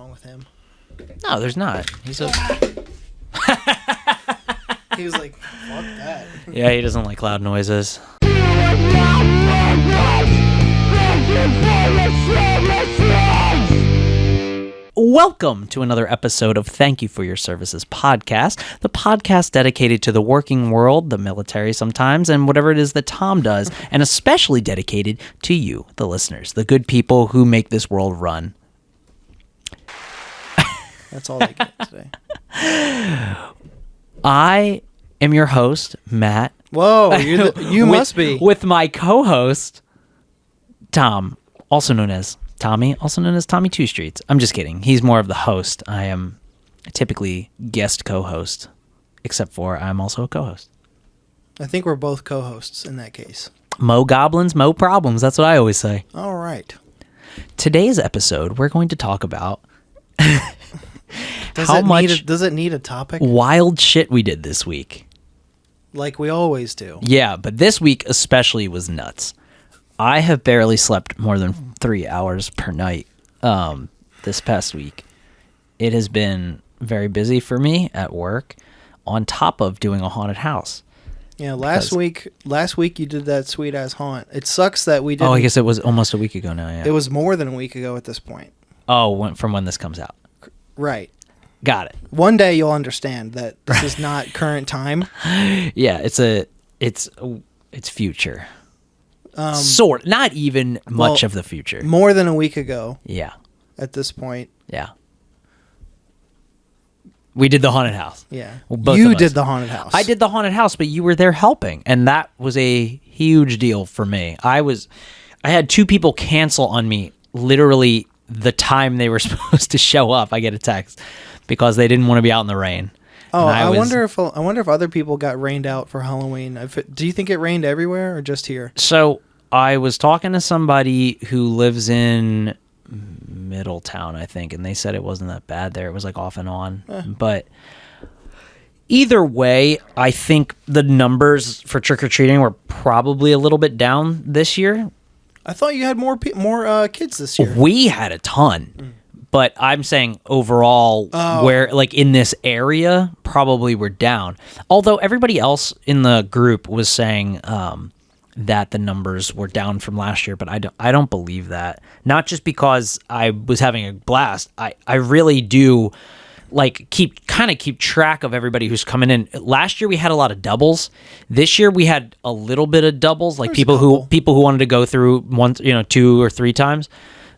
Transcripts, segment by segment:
wrong with him. No, there's not. He's a... He was like, fuck that. Yeah, he doesn't like loud noises. Welcome to another episode of Thank You for Your Services podcast, the podcast dedicated to the working world, the military sometimes, and whatever it is that Tom does, and especially dedicated to you, the listeners, the good people who make this world run. That's all I get today. I am your host, Matt. Whoa, you must be. With my co-host, Tom, also known as Tommy, also known as Tommy Two Streets. I'm just kidding. He's more of the host. I am typically guest co-host, except for I'm also a co-host. I think we're both co-hosts in that case. Mo goblins, mo problems. That's what I always say. All right. Today's episode, we're going to talk about Does it need a topic? Wild shit we did this week. Like we always do. Yeah, but this week especially was nuts. I have barely slept more than 3 hours per night this past week. It has been very busy for me at work, on top of doing a haunted house. Yeah, last week you did that sweet ass haunt. It sucks that we didn't. Oh, I guess it was almost a week ago now. Yeah, it was more than a week ago at this point. Oh, from when this comes out. Right. Got it. One day you'll understand that this is not current time. Yeah, it's future. Sort, not even much of the future. More than a week ago. Yeah. At this point. Yeah. We did the haunted house. Yeah. Well, you did the haunted house. I did the haunted house, but you were there helping, and that was a huge deal for me. I had two people cancel on me literally the time they were supposed to show up. I get a text because they didn't want to be out in the rain. Oh, I wonder if other people got rained out for Halloween. Do you think it rained everywhere or just here? So I was talking to somebody who lives in Middletown, I think, and they said it wasn't that bad there. It was like off and on. But either way, I think the numbers for trick-or-treating were probably a little bit down this year. I thought you had more kids this year. We had a ton. But I'm saying overall, where like in this area, probably we're down. Although everybody else in the group was saying that the numbers were down from last year, but I don't believe that. Not just because I was having a blast. I really do like keep track of everybody who's coming in. Last year we had a lot of doubles. This year we had a little bit of doubles, like people who wanted to go through once, 2 or 3 times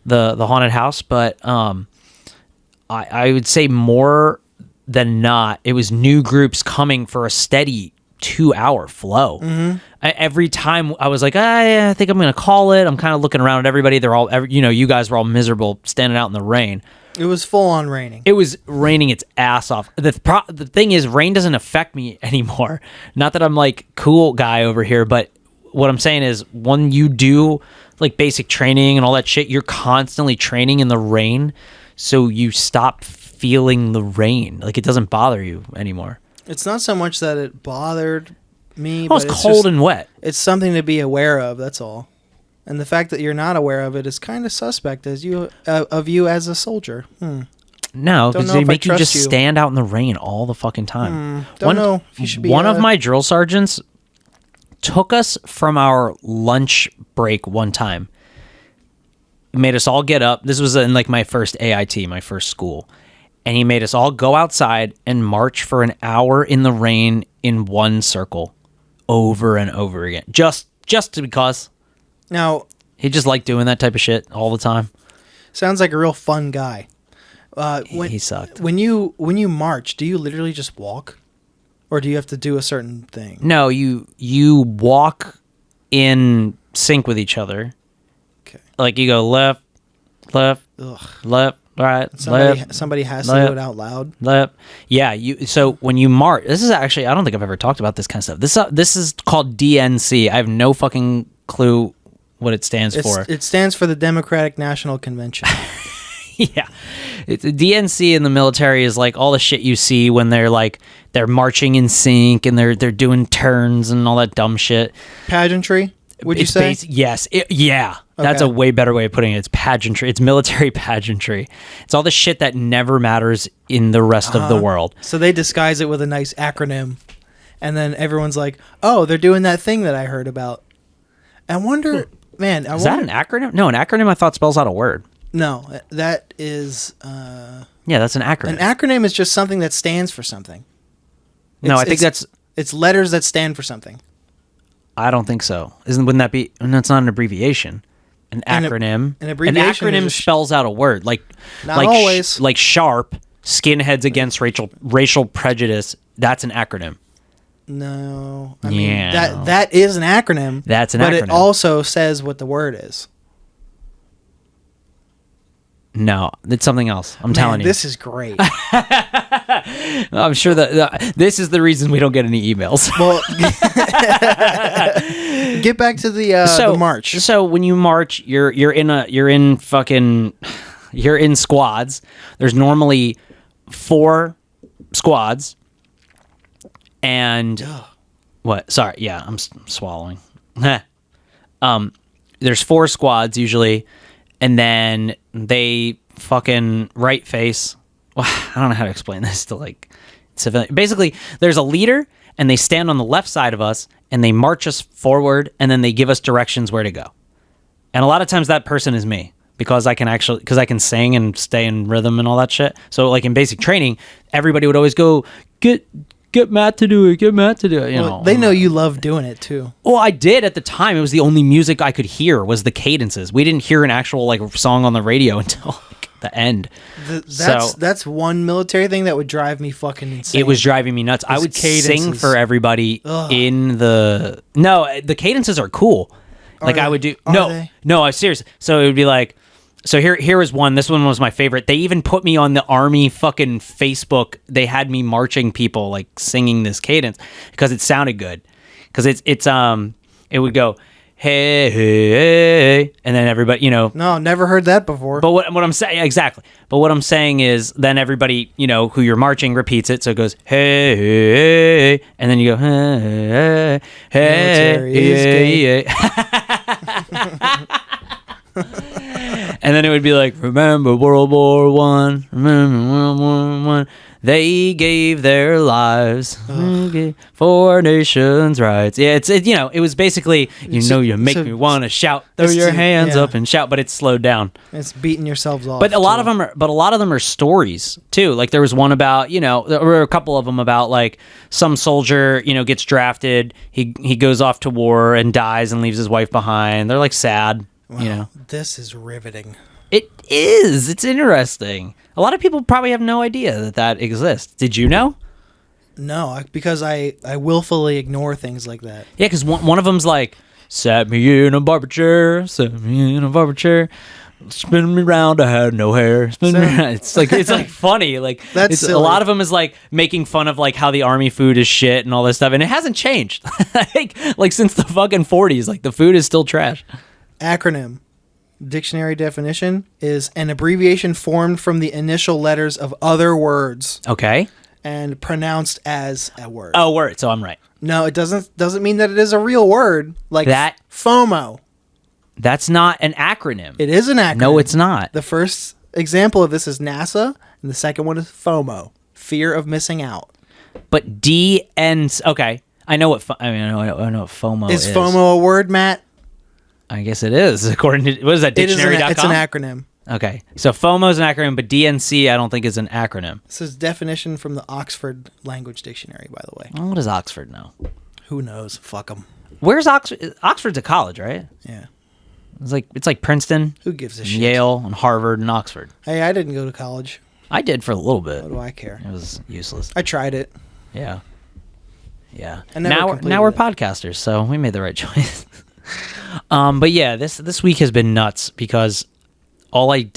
the haunted house, but I would say more than not, it was new groups coming for a steady 2-hour flow. Mm-hmm. Every time I was like, I think I'm going to call it. I'm kind of looking around at everybody. They're all, you guys were all miserable standing out in the rain. It was full on raining. It was raining its ass off. The thing is, rain doesn't affect me anymore. Not that I'm like cool guy over here, but what I'm saying is when you do like basic training and all that shit, you're constantly training in the rain, so you stop feeling the rain. Like it doesn't bother you anymore. It's not so much that it bothered me, but it's cold and wet. It's something to be aware of, that's all. And the fact that you're not aware of it is kind of suspect of you as a soldier. No, because they make you just stand out in the rain all the fucking time. Don't know if you should be one of my drill sergeants took us from our lunch break one time. Made us all get up. This was in like my first AIT, my first school. And he made us all go outside and march for an hour in the rain in one circle over and over again. Just because. Now, he just liked doing that type of shit all the time. Sounds like a real fun guy. He sucked. When you march, do you literally just walk? Or do you have to do a certain thing? No, you walk in sync with each other. Okay. Like you go left, left, right, somebody has to do it out loud. Left. Yeah, so when you march, this is actually, I don't think I've ever talked about this kind of stuff. This is called DNC. I have no fucking clue what it stands for. It stands for the Democratic National Convention. Yeah. It's DNC in the military is like all the shit you see when they're marching in sync and they're doing turns and all that dumb shit. Pageantry, would you say? Yes. Yeah. That's a Okay. way better way of putting it. It's pageantry. It's military pageantry. It's all the shit that never matters in the rest of the world. So they disguise it with a nice acronym, and then everyone's like, "Oh, they're doing that thing that I heard about." I wonder, man. Is that an acronym? No, an acronym I thought spells out a word. No, that is Yeah, that's an acronym. an acronym is just something that stands for something. No, I think It's letters that stand for something. I don't think so. Wouldn't that be? No, it's not an abbreviation. An acronym. an abbreviation acronym is spells out a word. Like always. like sharp. Skinheads against racial prejudice. That's an acronym. No, I mean Yeah. that is an acronym. That's an but acronym. it also says what the word is. No, it's something else. I'm telling you. This is great. I'm sure that this is the reason we don't get any emails. Well, get back to the march. So when you march, you're in squads. There's normally 4 squads, and what? Sorry, yeah, I'm swallowing. There's 4 squads usually, and then they fucking right face. Well, I don't know how to explain this to like civilian. Basically, there's a leader, and they stand on the left side of us, and they march us forward, and then they give us directions where to go. And a lot of times that person is me because I can sing and stay in rhythm and all that shit. So like in basic training, everybody would always go get Matt to do it. Get Matt to do it. You know, They know you love doing it too. Well, I did at the time. It was the only music I could hear was the cadences. We didn't hear an actual like song on the radio until like, the end. That's one military thing that would drive me fucking insane. It was driving me nuts. I would sing cadences. for everybody in the... No, the cadences are cool. Like I would do... No, I'm serious. So it would be like... So here is one. This one was my favorite. They even put me on the Army fucking Facebook. They had me marching people like singing this cadence because it sounded good. Because it would go... Hey, hey, hey, and then everybody, you know. No, never heard that before. But what I'm saying, exactly. But what I'm saying is, then everybody, you know, who you're marching repeats it. So it goes, hey, hey, hey, and then you go, hey, hey, hey, hey. And then it would be like, remember World War One, remember World War One. They gave their lives for our nation's rights. Yeah, it was basically, you make me want to shout, throw your hands up and shout, but it's slowed down. It's beating yourselves off. But a lot of them are stories too. Like there was one about, there were a couple of them about like some soldier, gets drafted, he goes off to war and dies and leaves his wife behind. They're like sad, This is riveting. It is. It's interesting. A lot of people probably have no idea that exists. Did you know? No, because I willfully ignore things like that. Yeah, because one of them's like, sat me in a barber chair, spin me round, I had no hair. Spin me round. It's like funny. Like That's a lot of them is like making fun of like how the army food is shit and all this stuff, and it hasn't changed. like since the fucking 40s, like the food is still trash. Acronym. Dictionary definition is an abbreviation formed from the initial letters of other words Okay. and pronounced as a word. Oh, word. So I'm right. No, it doesn't mean that it is a real word like That- FOMO. That's not an acronym. It is an acronym. No, it's not. The first example of this is NASA, and the second one is FOMO, fear of missing out. But okay. I know what I know what FOMO is. Is FOMO a word, Matt? I guess it is, according to, what is that, dictionary.com? It's an acronym. Okay. So FOMO is an acronym, but DNC I don't think is an acronym. This is definition from the Oxford Language Dictionary, by the way. Well, what does Oxford know? Who knows? Fuck them. Where's Oxford? Oxford's a college, right? Yeah. It's like Princeton, Who gives a shit? Yale, and Harvard, and Oxford. Hey, I didn't go to college. I did for a little bit. What do I care? It was useless. I tried it. Yeah. Yeah. I never Now completed we're it. podcasters, so we made the right choice. But yeah, this week has been nuts because I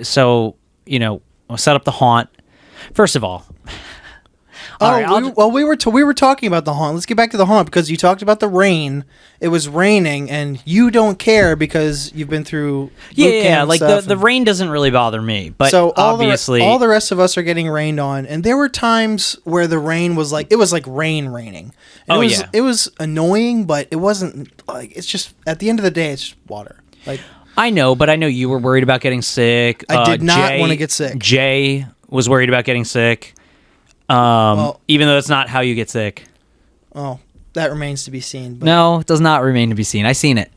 set up the haunt. First of all, we were talking about the haunt. Let's get back to the haunt because you talked about the rain. It was raining, and you don't care because you've been through boot camp like stuff the rain doesn't really bother me, but so obviously all the rest of us are getting rained on, and there were times where the rain was like raining. And it was annoying, but it wasn't like, it's just at the end of the day it's just water. Like I know, but I know you were worried about getting sick. I did not want to get sick. Jay was worried about getting sick. Even though it's not how you get sick. Oh, that remains to be seen. But no, it does not remain to be seen. I seen it.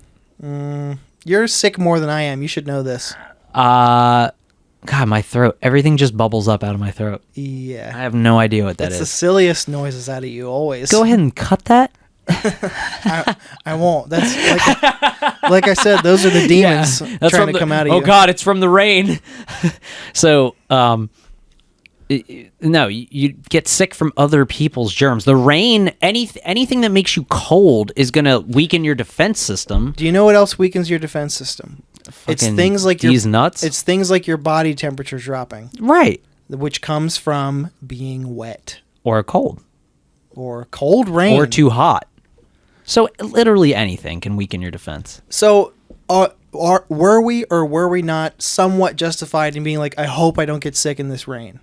You're sick more than I am. You should know this. God, my throat. Everything just bubbles up out of my throat. Yeah. I have no idea what that That's is. the silliest noises out of you, always. Go ahead and cut that. I won't. That's like I said, those are the demons trying to come out of you. Oh God, it's from the rain. So, no, you get sick from other people's germs. The rain, anything that makes you cold is going to weaken your defense system. Do you know what else weakens your defense system? It's things like these nuts. It's things like your body temperature dropping. Right. Which comes from being wet. Or cold. Or cold rain. Or too hot. So literally anything can weaken your defense. So were we or were we not somewhat justified in being like, I hope I don't get sick in this rain?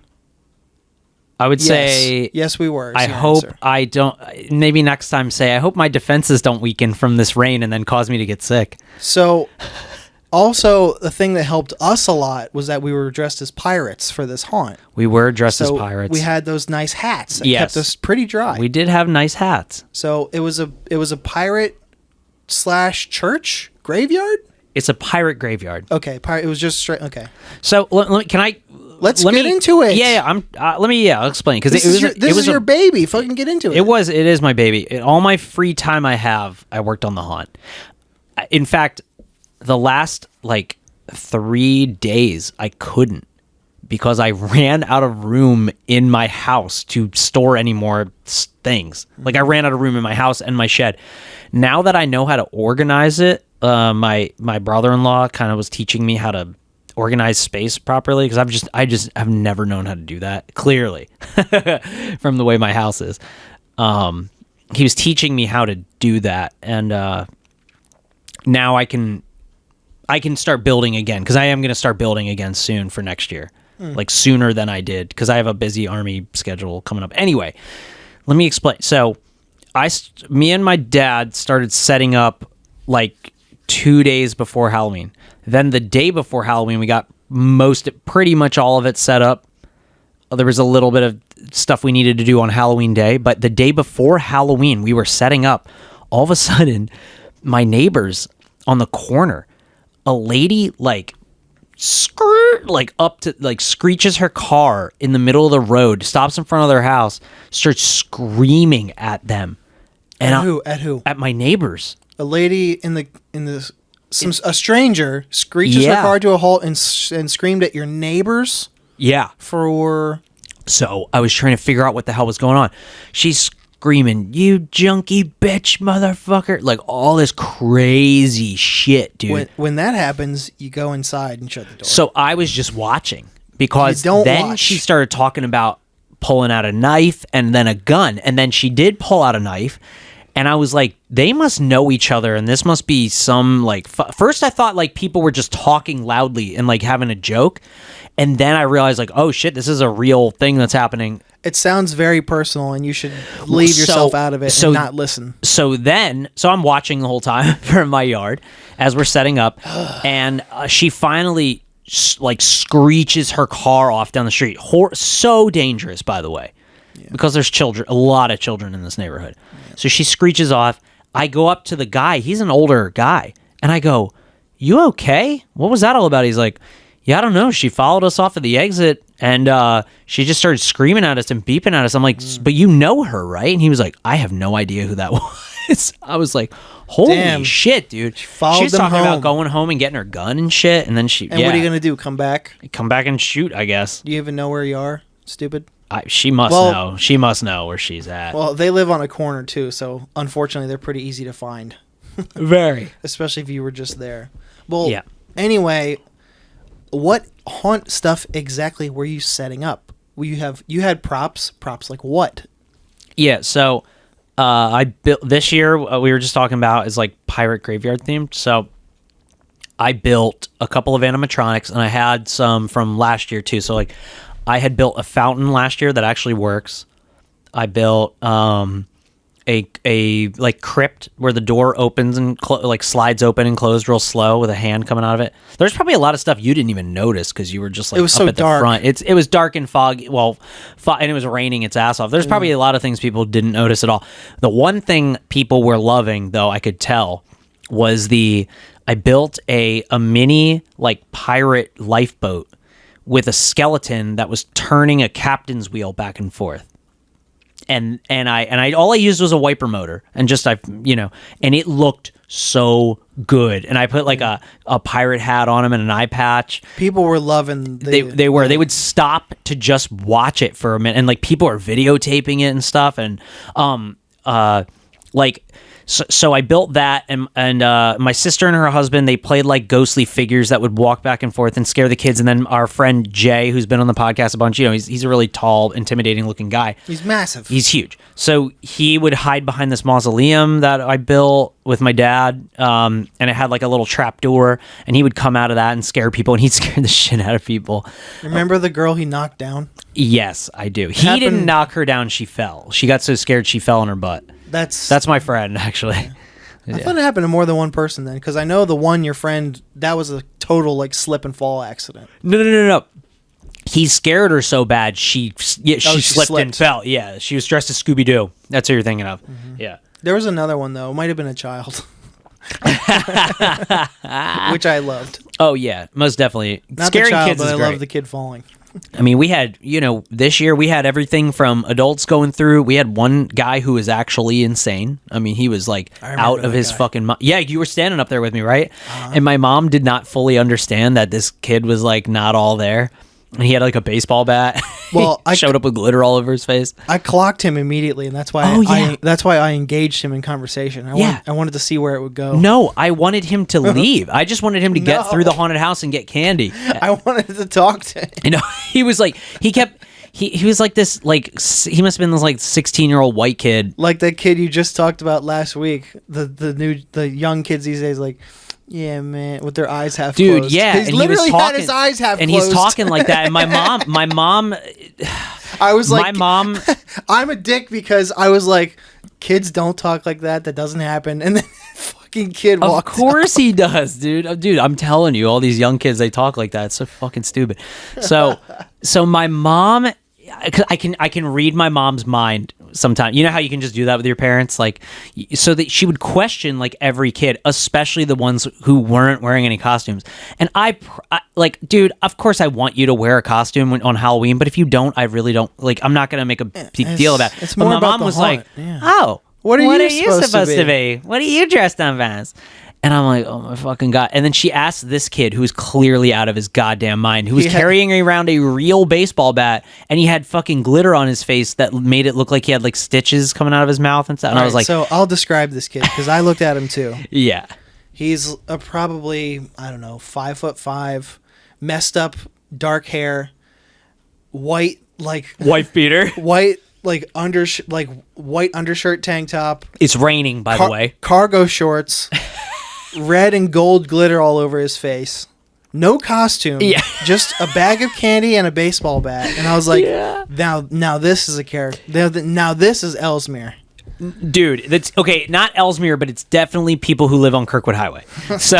I would say... Yes, we were. I hope I don't... Maybe next time say, I hope my defenses don't weaken from this rain and then cause me to get sick. So... Also, the thing that helped us a lot was that we were dressed as pirates for this haunt. We were dressed as pirates. We had those nice hats that kept us pretty dry. We did have nice hats. So it was a pirate / church graveyard. It's a pirate graveyard. Okay, it was just straight. Okay. So Let's get into it. Yeah, I'll explain because this is your baby. Fucking get into it. It is my baby. All my free time I have, I worked on the haunt. In fact, the last 3 days I couldn't because I ran out of room in my house to store any more things. Like I ran out of room in my house and my shed. Now that I know how to organize it, my brother-in-law kind of was teaching me how to organize space properly because I've never known how to do that clearly from the way my house is. He was teaching me how to do that, and now I can start building again because I am going to start building again soon for next year, like sooner than I did because I have a busy Army schedule coming up. Anyway, let me explain. So me and my dad started setting up 2 days before Halloween. Then the day before Halloween, we got pretty much all of it set up. There was a little bit of stuff we needed to do on Halloween day, but the day before Halloween, we were setting up. All of a sudden, my neighbors on the corner, a lady screeches her car in the middle of the road, stops in front of their house, starts screaming at them. And At who? At my neighbors. A lady a stranger screeches her car to a halt and screamed at your neighbors. Yeah. So I was trying to figure out what the hell was going on. She's screaming, "You junkie bitch, motherfucker!" All this crazy shit, dude. When that happens, you go inside and shut the door. So I was just watching because then she started talking about pulling out a knife and then a gun, and then she did pull out a knife. And I was like, they must know each other, and this must be some, first I thought, people were just talking loudly and, having a joke. And then I realized, oh, shit, this is a real thing that's happening. It sounds very personal, and you should leave yourself out of it and not listen. So I'm watching the whole time from my yard as we're setting up, and she finally, screeches her car off down the street. So dangerous, by the way. Yeah. Because there's a lot of children in this neighborhood. Yeah. So she screeches off. I go up to the guy. He's an older guy. And I go, "You okay? What was that all about?" He's like, "Yeah, I don't know. She followed us off at the exit and she just started screaming at us and beeping at us." I'm like, "But you know her, right?" And he was like, "I have no idea who that was." I was like, holy shit, dude. She was talking about going home and getting her gun and shit. And then what are you going to do? Come back? Come back and shoot, I guess. Do you even know where you are? Stupid. She must know. She must know where she's at. Well, they live on a corner too, so unfortunately, they're pretty easy to find. Very. Especially if you were just there. Well, yeah. Anyway, what haunt stuff exactly were you setting up? You had props. Props like what? Yeah. So, I built this year. We were just talking about is pirate graveyard themed. So, I built a couple of animatronics, and I had some from last year too. So I had built a fountain last year that actually works. I built a a like crypt where the door opens and like slides open and closed real slow with a hand coming out of it. There's probably a lot of stuff you didn't even notice because you were just like it was up so at the dark. front. It was dark and foggy. Well, and it was raining its ass off. There's probably a lot of things people didn't notice at all. The one thing people were loving, though, I could tell, was I built a mini like pirate lifeboat with a skeleton that was turning a captain's wheel back and forth. And I all I used was a wiper motor and and it looked so good. And I put like a pirate hat on him and an eye patch. People were loving they would stop to just watch it for a minute, and like people are videotaping it and stuff. And So I built that, and my sister and her husband, they played like ghostly figures that would walk back and forth and scare the kids. And then our friend Jay, who's been on the podcast a bunch, he's a really tall, intimidating looking guy. He's massive. He's huge. So he would hide behind this mausoleum that I built with my dad, and it had like a little trap door, and he would come out of that and scare people, and he'd scare the shit out of people. Remember the girl he knocked down? Yes, I do. He didn't knock her down. She fell. She got so scared she fell on her butt. That's my friend, actually. I thought it happened to more than one person then, because I know the one, your friend, that was a total like slip and fall accident. No. He scared her so bad she slipped and fell. Yeah, she was dressed as Scooby-Doo. That's who you're thinking of. Mm-hmm. Yeah. There was another one though. It might have been a child, which I loved. Oh yeah, most definitely. Not Scaring the child, kids but is I great. love the kid falling. I mean, we had, this year we had everything from adults going through. We had one guy who was actually insane. I mean, he was like out of his fucking mind. Yeah, you were standing up there with me, right? And my mom did not fully understand that this kid was like not all there. And he had like a baseball bat. Well, I showed up with glitter all over his face. I clocked him immediately, and that's why I engaged him in conversation. I wanted to see where it would go. No, I wanted him to leave. I just wanted him to get through the haunted house and get candy. I wanted to talk to him. He was like, he was like this, like, he must have been this like 16-year-old white kid. Like that kid you just talked about last week. The young kids these days, like, yeah, man, with their eyes half closed. Dude, yeah. He literally had his eyes half closed. And he's talking like that. And my mom, I was like, I'm a dick because I was like, kids don't talk like that. That doesn't happen. And then fucking kid walked Of course out. He does, dude. Dude, I'm telling you, all these young kids, they talk like that. It's so fucking stupid. So my mom, I can read my mom's mind sometimes. You know how you can just do that with your parents, like, so that she would question like every kid, especially the ones who weren't wearing any costumes. And I like, dude, of course I want you to wear a costume on Halloween, but if you don't, I really don't. Like, I'm not gonna make a big deal about it. It's more but my about mom was haunt. like, yeah. "Oh, what are you supposed to be? What are you dressed up as?" And I'm like, oh my fucking God. And then she asked this kid who's clearly out of his goddamn mind, who was carrying around a real baseball bat, and he had fucking glitter on his face that made it look like he had like stitches coming out of his mouth and stuff. And I was like, so I'll describe this kid because I looked at him too. Yeah. He's probably, I don't know, 5'5", messed up, dark hair, white, like wife beater. White, like white undershirt tank top. It's raining, by the way. Cargo shorts. Red and gold glitter all over his face. No costume. Yeah. Just a bag of candy and a baseball bat. And I was like, now this is a character. Now this is Ellesmere. Dude, that's okay, not Ellesmere, but it's definitely people who live on Kirkwood Highway. So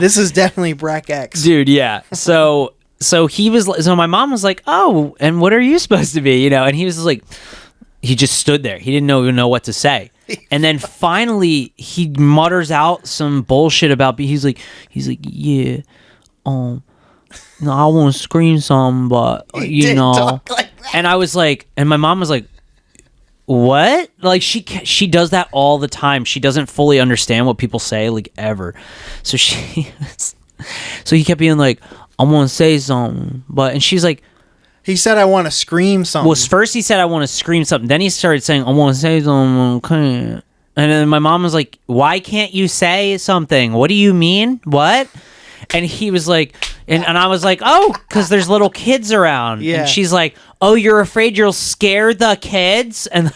this is definitely Brack X. Dude, yeah. So my mom was like, "Oh, and what are you supposed to be?" And he was like, he just stood there. He didn't even know what to say. And then finally he mutters out some bullshit about he's like, yeah, no, I want to scream something, but talk like that. And I was like, and my mom was like, what? Like she does that all the time. She doesn't fully understand what people say, like, ever. So he kept being like, I want to say something, and she's like, he said, I want to scream something. Well, first he said, I want to scream something. Then he started saying, I want to say something. Okay. And then my mom was like, why can't you say something? What do you mean? What? And he was like, And I was like, oh, because there's little kids around. Yeah. And she's like, oh, you're afraid you'll scare the kids? And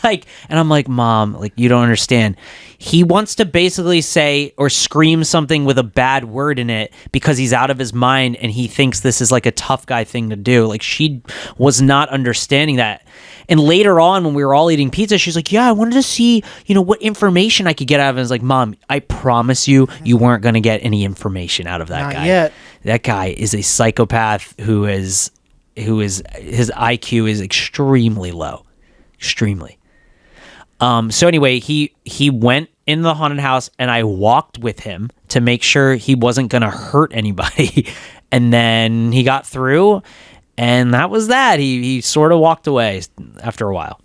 I'm like, Mom, like, you don't understand. He wants to basically say or scream something with a bad word in it because he's out of his mind and he thinks this is like a tough guy thing to do. Like, she was not understanding that. And later on, when we were all eating pizza, she's like, yeah, I wanted to see, what information I could get out of it. I was like, Mom, I promise you weren't going to get any information out of that Not guy. yet. That guy is a psychopath who is his IQ is extremely low. Extremely. So anyway, he went in the haunted house and I walked with him to make sure he wasn't going to hurt anybody. And then he got through and that was that. He sort of walked away after a while.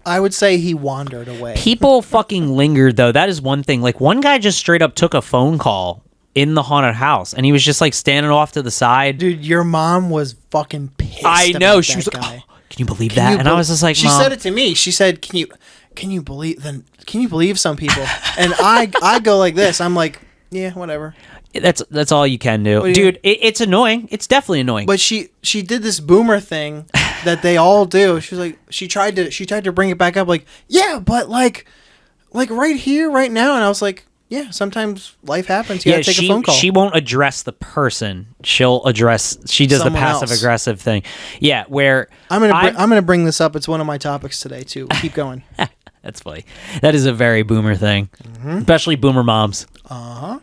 I would say he wandered away. People fucking lingered though. That is one thing. Like, one guy just straight up took a phone call in the haunted house and he was just like standing off to the side. Dude, your mom was fucking pissed. I know. About she was that like, guy. oh, can you believe that? And I was just like, she Mom. said it to me. She said, can you believe some people? And I go like this. I'm like, yeah, whatever. That's all you can do. Dude, it's annoying. It's definitely annoying. But she did this boomer thing that they all do. She was like, she tried to bring it back up like, yeah, but like right here, right now. And I was like, yeah, sometimes life happens. You gotta take a phone call. She won't address the person. She does Someone the passive aggressive thing. Yeah, where I'm gonna bring this up. It's one of my topics today too. Keep going. That's funny. That is a very boomer thing, especially boomer moms. Mom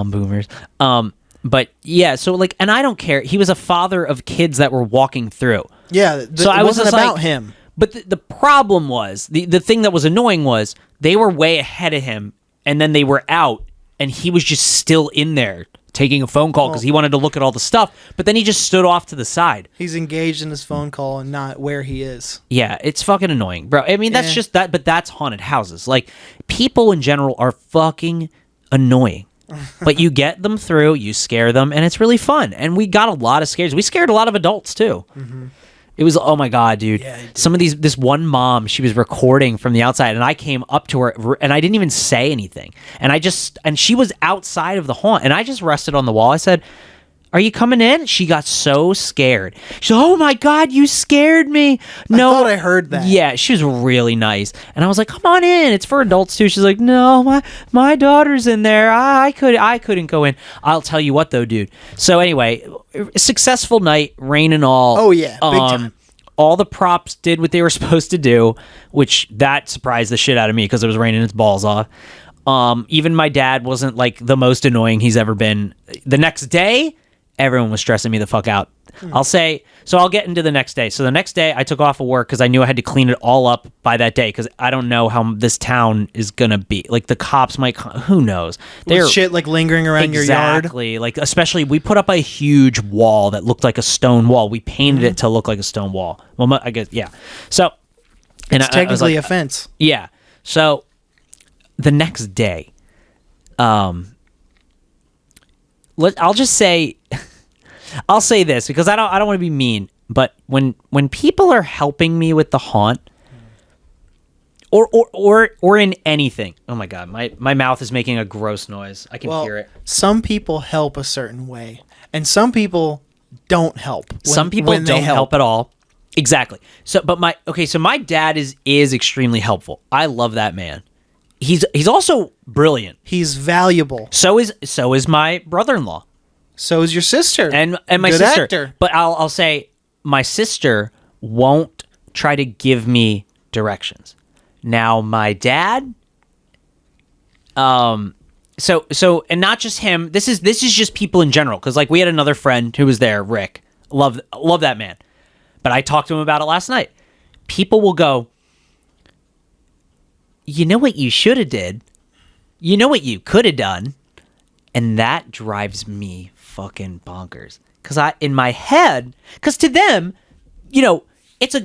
boomers. But yeah, so like, and I don't care. He was a father of kids that were walking through. Yeah, so I was wasn't just about like, him. But the problem was the thing that was annoying was they were way ahead of him, and then they were out, and he was just still in there taking a phone call because he wanted to look at all the stuff. But then he just stood off to the side. He's engaged in his phone call and not where he is. Yeah, it's fucking annoying, bro. I mean, that's just that, but that's haunted houses. Like, people in general are fucking annoying. But you get them through, you scare them, and it's really fun. And we got a lot of scares. We scared a lot of adults too. It was, oh my God, dude. Yeah, some of this one mom, she was recording from the outside, and I came up to her, and I didn't even say anything. And she was outside of the haunt, and I just rested on the wall. I said, are you coming in? She got so scared. She said, oh my God, you scared me. No, I thought I heard that. Yeah, she was really nice. And I was like, come on in. It's for adults too. She's like, no, my daughter's in there. I couldn't go in. I'll tell you what though, dude. So anyway, successful night, rain and all. Oh yeah, big time. All the props did what they were supposed to do, which that surprised the shit out of me because it was raining its balls off. Even my dad wasn't like the most annoying he's ever been. The next day, everyone was stressing me the fuck out. I'll get into the next day. So the next day I took off of work because I knew I had to clean it all up by that day because I don't know how this town is going to be. Like, the cops might, who knows? With shit like lingering around your yard. Exactly. Like, especially, we put up a huge wall that looked like a stone wall. We painted it to look like a stone wall. Well, I guess, yeah. So, and it's technically a fence. Yeah. So the next day, I'll just say, I'll say this because I don't want to be mean, but when people are helping me with the haunt, or in anything, oh my God, my mouth is making a gross noise. I can hear it. Some people help a certain way, and some people don't help. Some people don't help at all. Exactly. So, but my dad is extremely helpful. I love that man. He's also brilliant. He's valuable. So is my brother-in-law. So is your sister. And my Good sister. Actor. But I'll say my sister won't try to give me directions. Now my dad, so and not just him. This is just people in general. Because like we had another friend who was there, Rick. Love that man. But I talked to him about it last night. People will go, you know what you should have did? You know what you could have done? And that drives me fucking bonkers. Because in my head, because to them, it's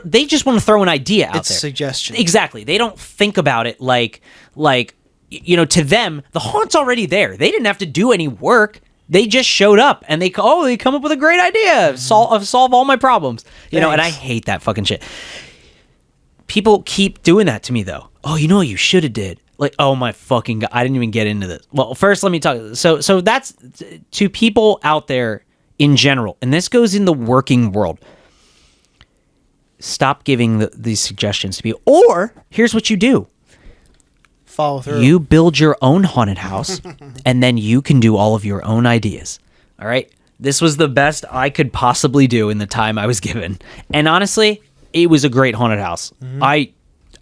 they just want to throw an idea out there. It's a suggestion. Exactly. They don't think about it like to them, the haunt's already there. They didn't have to do any work. They just showed up and they come up with a great idea. Solve all my problems. And I hate that fucking shit. People keep doing that to me though. Oh, you know what you should have did? Like, oh my fucking God, I didn't even get into this. Well, first let me talk. So that's to people out there in general, and this goes in the working world. Stop giving these suggestions to me. Or here's what you do. Follow through. You build your own haunted house, and then you can do all of your own ideas. All right? This was the best I could possibly do in the time I was given. And honestly, it was a great haunted house. Mm-hmm.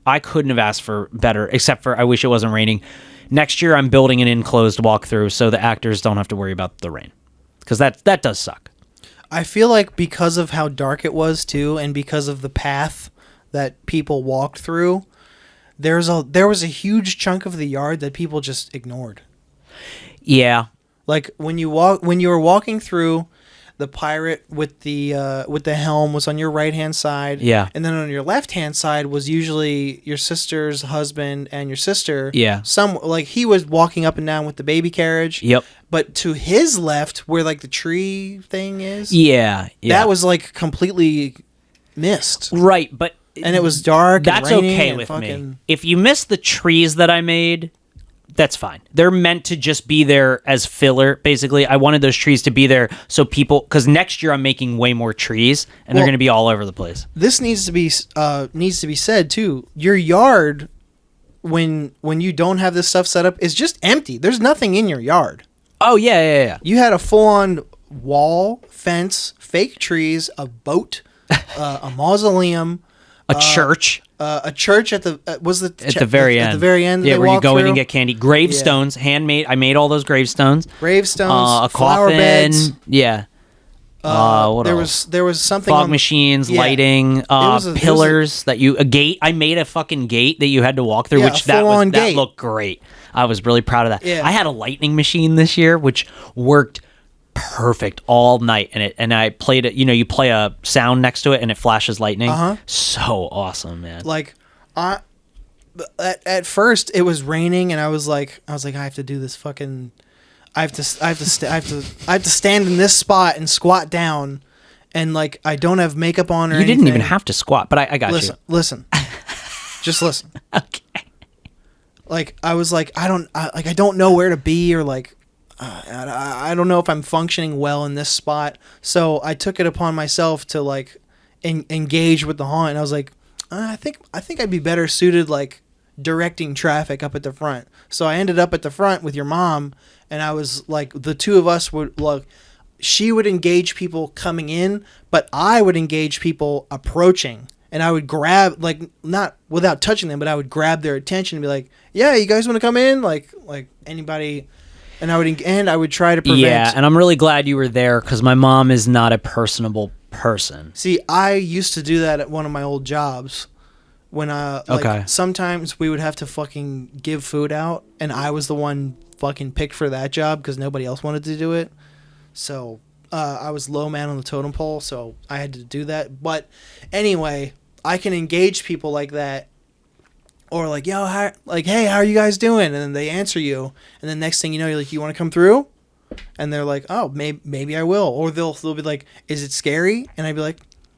I couldn't have asked for better, except for I wish it wasn't raining. Next year, I'm building an enclosed walkthrough so the actors don't have to worry about the rain. Because that does suck. I feel like because of how dark it was, too, and because of the path that people walked through, there was a huge chunk of the yard that people just ignored. Yeah. Like, when you were walking through, the pirate with the helm was on your right-hand side. Yeah. And then on your left-hand side was usually your sister's husband and your sister. Yeah. He was walking up and down with the baby carriage. Yep. But to his left, where, like, the tree thing is. Yeah. That was, like, completely missed. Right, but... And it was dark. That's and raining okay and with fucking... me. If you miss the trees that I made... That's fine. They're meant to just be there as filler, basically. I wanted those trees to be there so people... Because next year I'm making way more trees, and they're going to be all over the place. This needs to be said, too. Your yard, when you don't have this stuff set up, is just empty. There's nothing in your yard. Oh, yeah. You had a full-on wall, fence, fake trees, a boat, a mausoleum... A church. A church at the very end. At the very end. Yeah, where you go in and get candy. Gravestones, handmade. I made all those gravestones. Gravestones, a flower coffin. beds. Yeah. What else? There was something. Fog machines, lighting, pillars that you a gate. I made a fucking gate that you had to walk through, which that looked great. I was really proud of that. Yeah. I had a lightning machine this year, which worked perfect all night, and I played it. You know, you play a sound next to it, and it flashes lightning. So awesome, man. Like, at first it was raining, and I was like, I have to do this fucking. I have to stand in this spot and squat down, and like I don't have makeup on or anything. You didn't even have to squat, but I got you. Listen, just listen. Okay. Like I was like I don't know where to be or like. I don't know if I'm functioning well in this spot, so I took it upon myself to like engage with the haunt. And I was like, I think I'd be better suited like directing traffic up at the front. So I ended up at the front with your mom, and I was like, the two of us would look. She would engage people coming in, but I would engage people approaching, and I would grab like not without touching them, but I would grab their attention and be like, "Yeah, you guys want to come in?" Like anybody. And I would try to prevent... Yeah, and I'm really glad you were there because my mom is not a personable person. See, I used to do that at one of my old jobs. When sometimes we would have to fucking give food out, and I was the one fucking picked for that job because nobody else wanted to do it. So I was low man on the totem pole, so I had to do that. But anyway, I can engage people like that. Or like, hey, how are you guys doing? And then they answer you, and then next thing you know, you're like, you want to come through? And they're like, oh, maybe I will. Or they'll be like, is it scary? And I'd be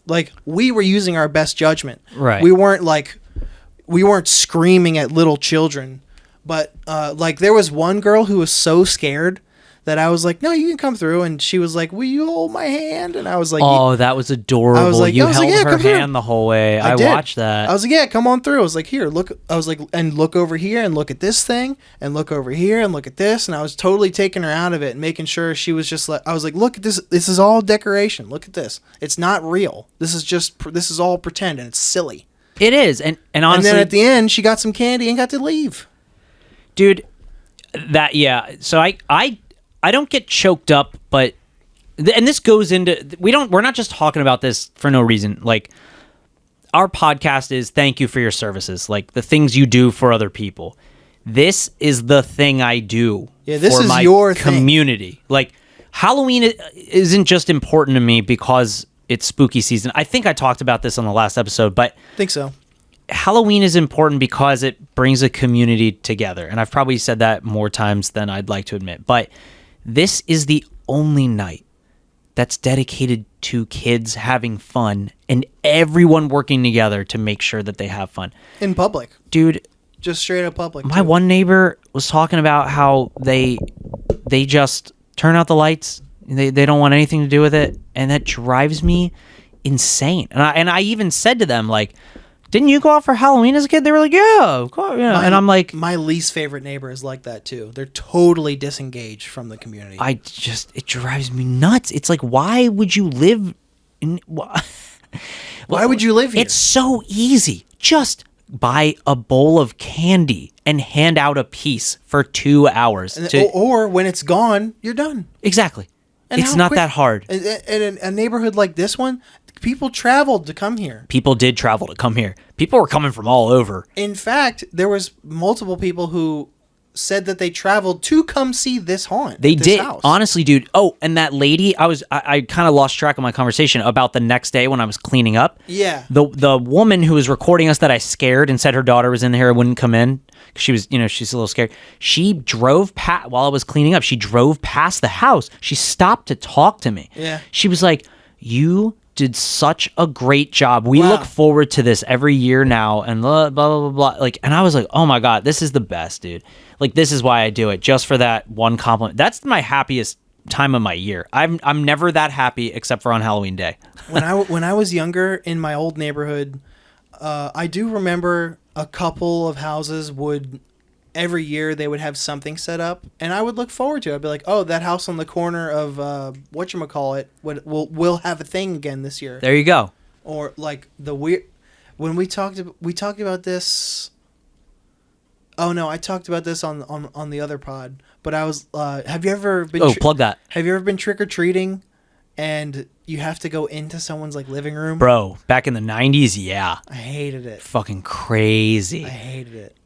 like we were using our best judgment. Right. We weren't screaming at little children, but like there was one girl who was so scared that I was like, no, you can come through. And she was like, will you hold my hand? And I was like, oh, that was adorable. I was like, you held her hand through. the whole way. I watched that. I was like, yeah, come on through. I was like, here, look. I was like, and look over here and look at this thing and look over here and look at this. And I was totally taking her out of it and making sure she was just like, I was like, look at this. This is all decoration. Look at this. It's not real. This is all pretend and it's silly. It is. And honestly. And then at the end, she got some candy and got to leave. Dude, so I don't get choked up, but and this goes into we're not just talking about this for no reason. Like our podcast is thank you for your services, like the things you do for other people. This is the thing I do for my your community. Thing. Like Halloween isn't just important to me because it's spooky season. I think I talked about this on the last episode, but I think so. Halloween is important because it brings a community together. And I've probably said that more times than I'd like to admit, but this is the only night that's dedicated to kids having fun and everyone working together to make sure that they have fun. In public. Dude, Just straight up public. My one neighbor was talking about how they just turn out the lights. They don't want anything to do with it, and that drives me insane. And I even said to them, like, didn't you go out for Halloween as a kid? They were like, yeah, of course. Yeah. And I'm like, my least favorite neighbor is like that too. They're totally disengaged from the community. It drives me nuts. It's like, why would you live in? Why would you live here? It's so easy. Just buy a bowl of candy and hand out a piece for 2 hours. Or when it's gone, you're done. Exactly. It's not that hard. In a neighborhood like this one, people traveled to come here. People did travel to come here. People were coming from all over. In fact, there was multiple people who said that they traveled to come see this haunt. They this did. house. Honestly, dude. Oh, and that lady, I kind of lost track of my conversation about the next day when I was cleaning up. Yeah. The woman who was recording us that I scared and said her daughter was in there and wouldn't come in. She was, she's a little scared. She drove past, while I was cleaning up, she drove past the house. She stopped to talk to me. Yeah. She was like, you did such a great job. We look forward to this every year now, and blah, blah, blah, blah. Like, and I was like, oh my God, this is the best, dude. Like, this is why I do it, just for that one compliment. That's my happiest time of my year. I'm never that happy except for on Halloween day. When I was younger in my old neighborhood, I do remember a couple of houses every year they would have something set up, and I would look forward to it. I'd be like, oh, that house on the corner of whatchamacallit will have a thing again this year. There you go. Or like the weird when we talked about this. Oh no, I talked about this on the other pod. But I was have you ever been plug that. Have you ever been trick or treating and you have to go into someone's like living room? Bro, back in the 90s, yeah. I hated it. Fucking crazy. I hated it.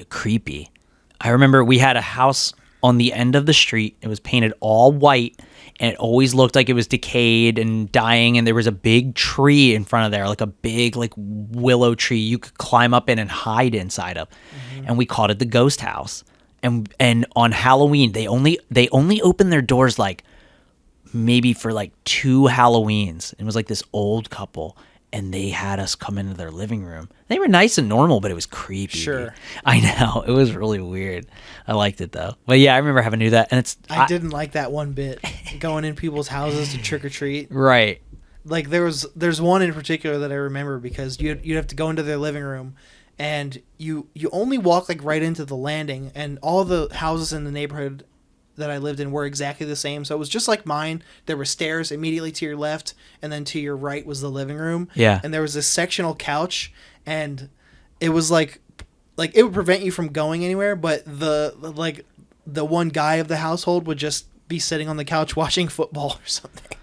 Creepy. I remember we had a house on the end of the street. It was painted all white, and it always looked like it was decayed and dying, and there was a big tree in front of there, like a big like willow tree you could climb up in and hide inside of. Mm-hmm. And we called it the ghost house. And on Halloween, they only opened their doors like maybe for like 2 Halloweens. It was like this old couple, and they had us come into their living room. They were nice and normal, but it was creepy. Sure. Dude. I know. It was really weird. I liked it, though. But yeah, I remember having to do that. And I didn't like that one bit, going in people's houses to trick-or-treat. Right. Like, there's one in particular that I remember because you'd have to go into their living room, and you only walk, like, right into the landing, and all the houses in the neighborhood that I lived in were exactly the same. So it was just like mine. There were stairs immediately to your left, and then to your right was the living room. Yeah. And there was this sectional couch, and it was like it would prevent you from going anywhere, but the one guy of the household would just be sitting on the couch watching football or something.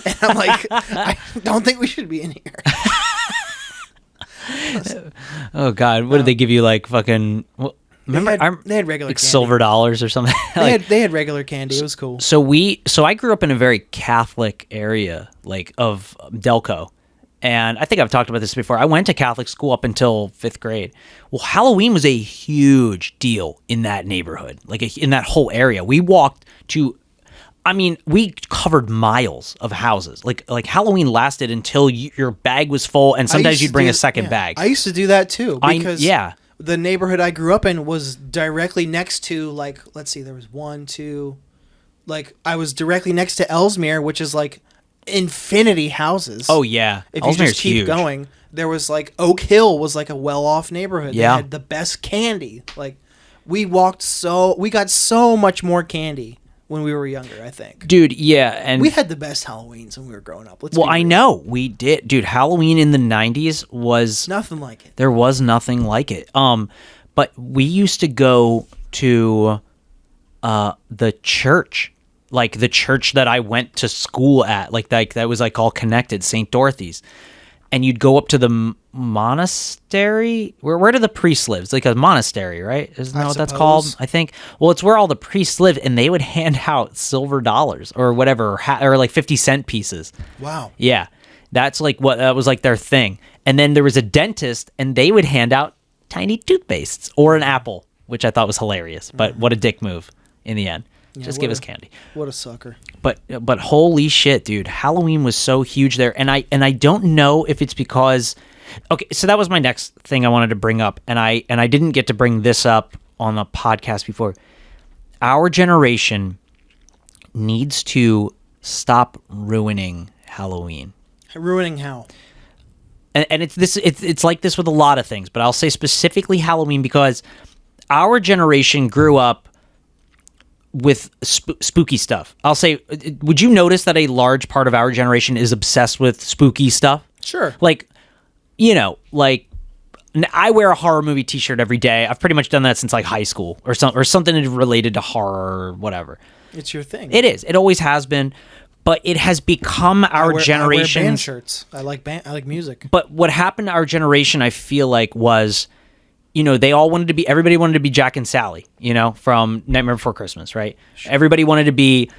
And I'm like, I don't think we should be in here. Oh God, what did they give you, like fucking? Remember, they had regular like candy. silver dollars or something. They had regular candy. It was cool. So I grew up in a very Catholic area, like of Delco, and I think I've talked about this before. I went to Catholic school up until 5th grade. Well, Halloween was a huge deal in that neighborhood, like in that whole area. We walked to. I mean, we covered miles of houses. Like Halloween lasted until your bag was full, and sometimes you'd bring a second bag. I used to do that too because yeah. The neighborhood I grew up in was directly next to, like, let's see, there was 1, 2, like, I was directly next to Ellesmere, which is like infinity houses. Oh yeah, if Ellesmere's you just keep huge. going, there was like Oak Hill was like a well-off neighborhood. Yeah, they had the best candy. Like, we got so much more candy when we were younger, I think. Dude, yeah, and we had the best Halloweens when we were growing up. I know we did, dude. Halloween in the 90s was nothing like it. There was nothing like it. But we used to go to the church, like the church that I went to school at, like that was like all connected, St. Dorothy's. And you'd go up to the monastery. Where do the priests live? It's like a monastery, right? Isn't that what that's called? I think. Well, it's where all the priests live, and they would hand out silver dollars or whatever, or like 50-cent pieces. Wow. Yeah, that was like their thing. And then there was a dentist, and they would hand out tiny toothpastes or an apple, which I thought was hilarious. But what a dick move in the end. Yeah, just give us candy. What a sucker. But holy shit, dude. Halloween was so huge there. And I don't know if it's because Okay, so that was my next thing I wanted to bring up, and I didn't get to bring this up on the podcast before. Our generation needs to stop ruining Halloween. Ruining how? And it's like this with a lot of things, but I'll say specifically Halloween because our generation grew up with spooky stuff. I'll say, would you notice that a large part of our generation is obsessed with spooky stuff? Sure. Like, like I wear a horror movie t-shirt every day. I've pretty much done that since like high school or something related to horror or whatever. It's your thing. It is. It always has been. But it has become our generation. I wear band shirts. I like music. But what happened to our generation, I feel like, was, everybody wanted to be Jack and Sally, from Nightmare Before Christmas, right? Sure. Everybody wanted to be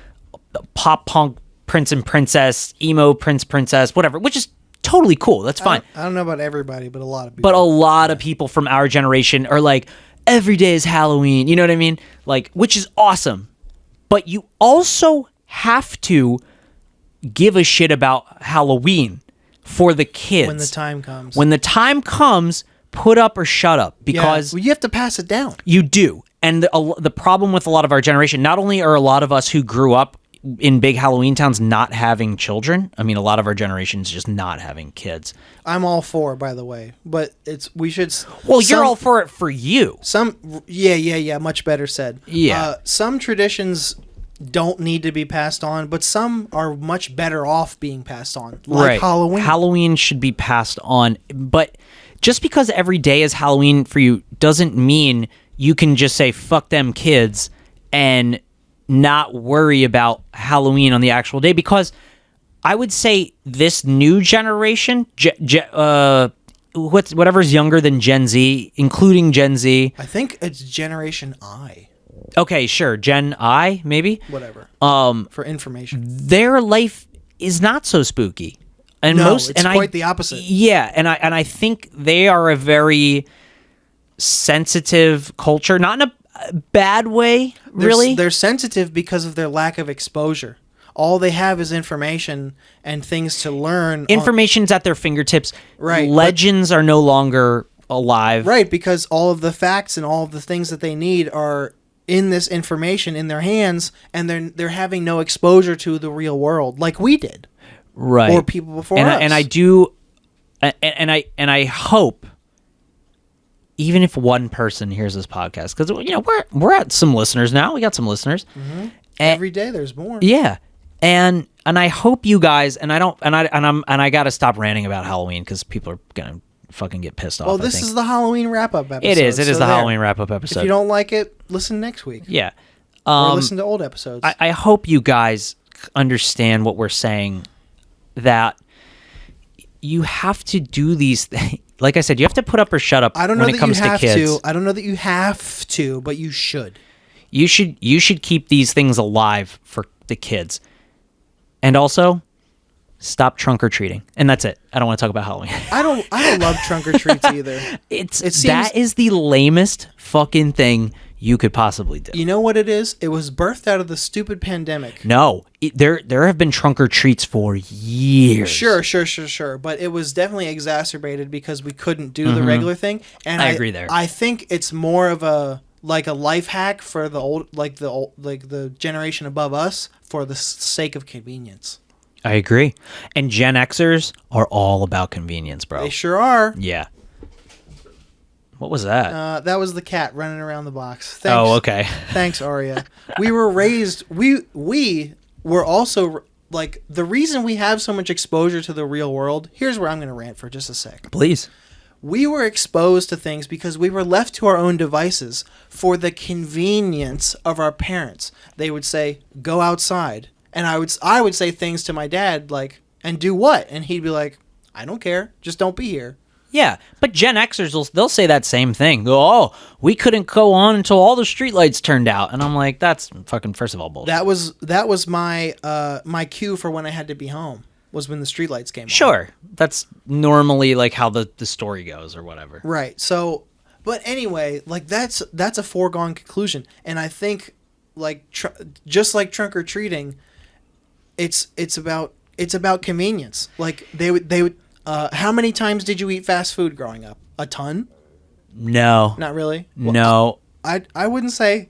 pop punk prince and princess, emo princess, whatever, which is totally cool. That's fine. I don't know about everybody, but a lot of people. But a lot of people from our generation are like, every day is Halloween. You know what I mean? Like, which is awesome. But you also have to give a shit about Halloween for the kids. When the time comes. When the time comes, put up or shut up, because you have to pass it down. You do. And the problem with a lot of our generation, not only are a lot of us who grew up in big Halloween towns not having children, I mean, a lot of our generation is just not having kids. I'm all for it, by the way, but we should. Well, you're all for it for you. Yeah, much better said. Yeah. Some traditions don't need to be passed on, but some are much better off being passed on, like Halloween. Halloween should be passed on, but just because every day is Halloween for you doesn't mean you can just say fuck them kids and not worry about Halloween on the actual day, because I would say this new generation, whatever's younger than Gen Z, including Gen Z. I think it's Generation I. Okay, sure. Gen I, maybe? Whatever. For information. Their life is not so spooky. And it's quite the opposite. Yeah, and I think they are a very sensitive culture, not in a bad way, really. They're sensitive because of their lack of exposure. All they have is information and things to learn. Information's at their fingertips. Right. Legends are no longer alive. Right, because all of the facts and all of the things that they need are in this information in their hands, and they're having no exposure to the real world like we did. Right. Or people before us. And I do, and I hope, even if one person hears this podcast, because we're at some listeners now. We got some listeners. Mm-hmm. Every day there's more. Yeah, and I hope you guys, and I got to stop ranting about Halloween because people are gonna fucking get pissed off. Well, this is the Halloween wrap-up episode. It is the Halloween wrap-up episode. If you don't like it, listen next week. Yeah. Or listen to old episodes. I hope you guys understand what we're saying, that you have to do these things. Like I said, you have to put up or shut up when it comes to kids. I don't know that you have to, but you should. You should keep these things alive for the kids. And also, stop trunk or treating. And that's it. I don't want to talk about Halloween. I don't love trunk or treats either. That is the lamest fucking thing you could possibly do. You know what it is? It was birthed out of the stupid pandemic. No, there have been trunk or treats for years. Sure. But it was definitely exacerbated because we couldn't do the regular thing. And I agree there. I think it's more of a life hack for the generation above us for the sake of convenience. I agree. And Gen Xers are all about convenience, bro. They sure are. Yeah. What was that? That was the cat running around the box. Thanks. Oh, okay. Thanks, Arya. We were raised. We were also the reason we have so much exposure to the real world. Here's where I'm going to rant for just a sec. Please. We were exposed to things because we were left to our own devices for the convenience of our parents. They would say, "Go outside," and I would say things to my dad like, "And do what?" And he'd be like, "I don't care. Just don't be here." Yeah, but Gen Xers, they'll say that same thing. Oh, we couldn't go on until all the streetlights turned out. And I'm like, that's fucking, first of all, bullshit. That was my my cue for when I had to be home, was when the streetlights came on. Sure. That's normally like how the story goes or whatever. Right. So, but anyway, that's a foregone conclusion. And I think just like trunk or treating, it's about convenience. Like they would How many times did you eat fast food growing up? A ton? No. Not really? No. I wouldn't say...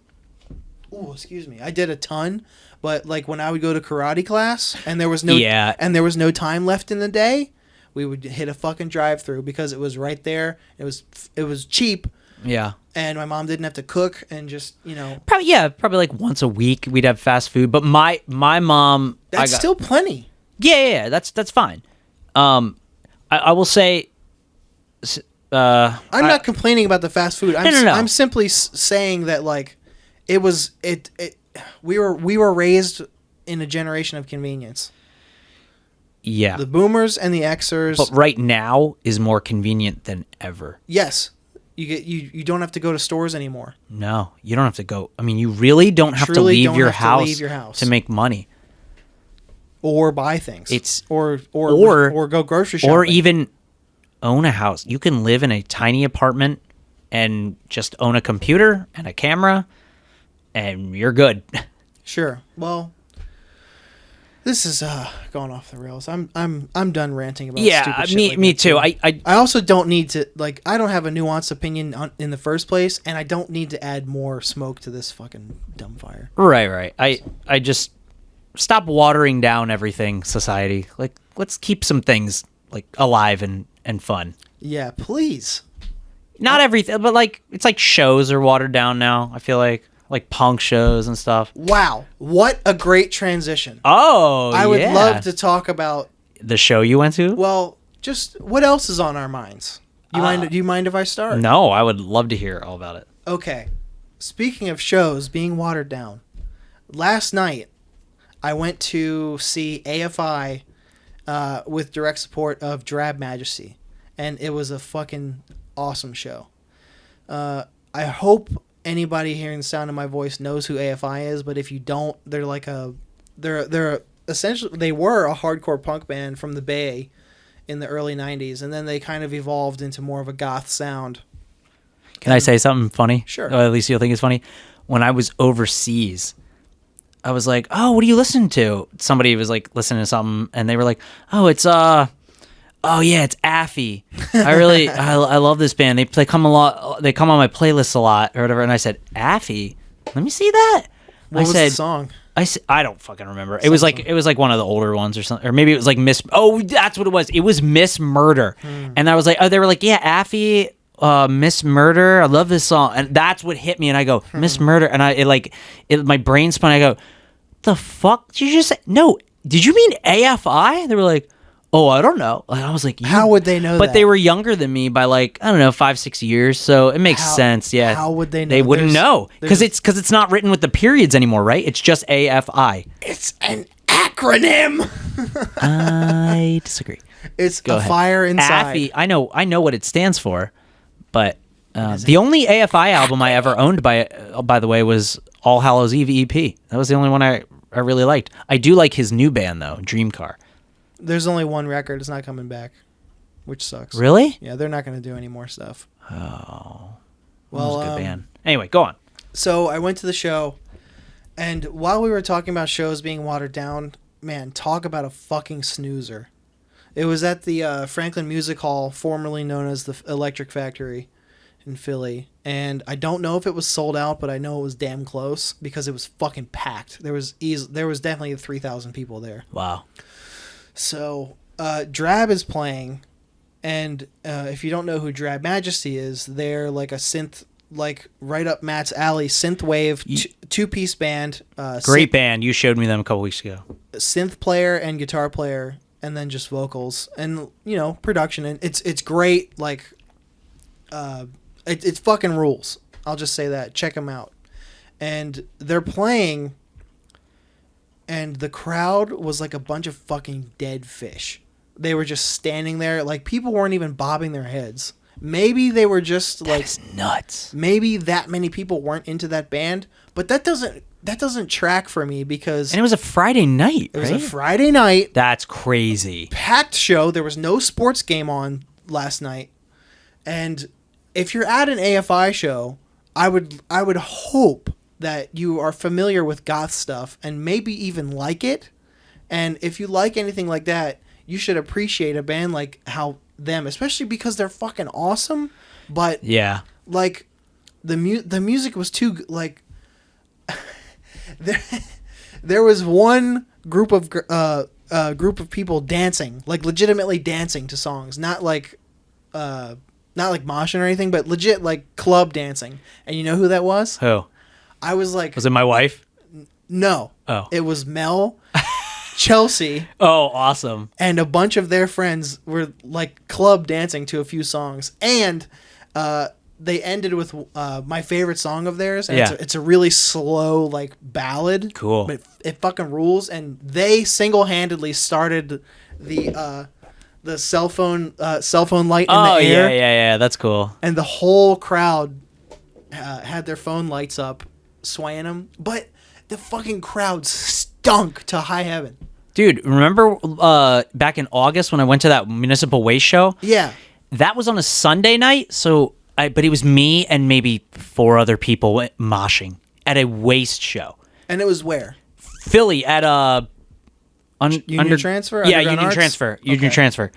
Oh, excuse me. I did a ton, but like when I would go to karate class and there was no time left in the day, we would hit a fucking drive-through because it was right there. It was cheap. Yeah. And my mom didn't have to cook and just, Probably like once a week we'd have fast food. But my mom... That's still plenty. Yeah, that's fine. I will say... I'm not complaining about the fast food. No. I'm simply saying that like we were raised in a generation of convenience. Yeah. The boomers and the Xers. But right now is more convenient than ever. Yes. You don't have to go to stores anymore. No, you don't have to go. I mean, you really don't have to leave your house to make money. Or buy things. Or go grocery shopping. Or even own a house. You can live in a tiny apartment and just own a computer and a camera and you're good. Sure. Well, this is going off the rails. I'm done ranting about stupid shit. Yeah, me too. I also don't need to I don't have a nuanced opinion in the first place, and I don't need to add more smoke to this fucking dumb fire. Right. I just stop watering down everything, society. Like, let's keep some things like alive and fun. Yeah, please. Not everything, but like it's like shows are watered down now. I feel like punk shows and stuff. Wow, what a great transition. Oh, I would love to talk about the show you went to. Well, just what else is on our minds? Do you mind if I start? No, I would love to hear all about it. Okay. Speaking of shows being watered down, last night I went to see AFI with direct support of Drab Majesty, and it was a fucking awesome show. I hope anybody hearing the sound of my voice knows who AFI is, but if you don't, they're essentially they were a hardcore punk band from the Bay in the early 90s, and then they kind of evolved into more of a goth sound. Can I say something funny? Sure. Or at least you'll think it's funny. When I was overseas, I was like, "Oh, what do you listen to?" Somebody was like listening to something, and they were like, "Oh, it's it's Affy. I love this band. They come a lot. They come on my playlist a lot or whatever." And I said, "Affy? Let me see that." What was the song? I don't fucking remember. It was like one of the older ones or something, or maybe it was like Miss. Oh, that's what it was. It was Miss Murder, and I was like, they were like, "Yeah, Affy, Miss Murder. I love this song," and that's what hit me. And I go, "Miss Murder," and my brain spun. I go, "The fuck did you just say? No, did you mean AFI?" They were like, "Oh, I don't know." And I was like, "How would they know?" But they were younger than me by 5-6 years, so it makes sense. Yeah. How would they know? They wouldn't know because it's not written with the periods anymore, right? It's just AFI. It's an acronym. I disagree. It's fire inside. Affy. I know what it stands for, but the only AFI album I ever owned by the way was All Hallows Eve EP. That was the only one I really liked. I do like his new band though, Dream Car. There's only one record. It's not coming back, which sucks. Really? Yeah, they're not going to do any more stuff. Oh. Well, that was a good band. Anyway, go on. So I went to the show, and while we were talking about shows being watered down, man, talk about a fucking snoozer. It was at the Franklin Music Hall, formerly known as the Electric Factory in Philly. And I don't know if it was sold out, but I know it was damn close because it was fucking packed. There was definitely 3,000 people there. Wow. So, Drab is playing, and if you don't know who Drab Majesty is, they're like a synth, right up Matt's alley, synthwave, two-piece band. Great band. You showed me them a couple weeks ago. Synth player and guitar player, and then just vocals, and, production. And it's great, it's fucking rules. I'll just say that. Check them out. And they're playing... And the crowd was like a bunch of fucking dead fish. They were just standing there. People weren't even bobbing their heads. Maybe they were just That's nuts. Maybe that many people weren't into that band. But that doesn't track for me because... And it was a Friday night, It was a Friday night. That's crazy. Packed show. There was no sports game on last night. And if you're at an AFI show, I would hope that you are familiar with goth stuff and maybe even like it. And if you like anything like that, you should appreciate a band like how them, especially because they're fucking awesome. But yeah, like the music was too like there was one group of people dancing, like legitimately dancing to songs, not like moshing or anything, but legit like club dancing. And you know who that was? Who? I was like, was it my wife? No. Oh, it was Mel, Chelsea. Oh, awesome! And a bunch of their friends were like club dancing to a few songs, and they ended with my favorite song of theirs. And it's a really slow like ballad. Cool. But it fucking rules. And they single-handedly started the cell phone light in the air. Yeah, that's cool. And the whole crowd had their phone lights up, swaying them. But the fucking crowd stunk to high heaven. Dude, remember back in August when I went to that municipal waste show? Yeah. That was on a Sunday night, but it was me and maybe 4 other people moshing at a waste show. And it was where? Philly at Union Transfer? Yeah, Union Transfer. Union Transfer.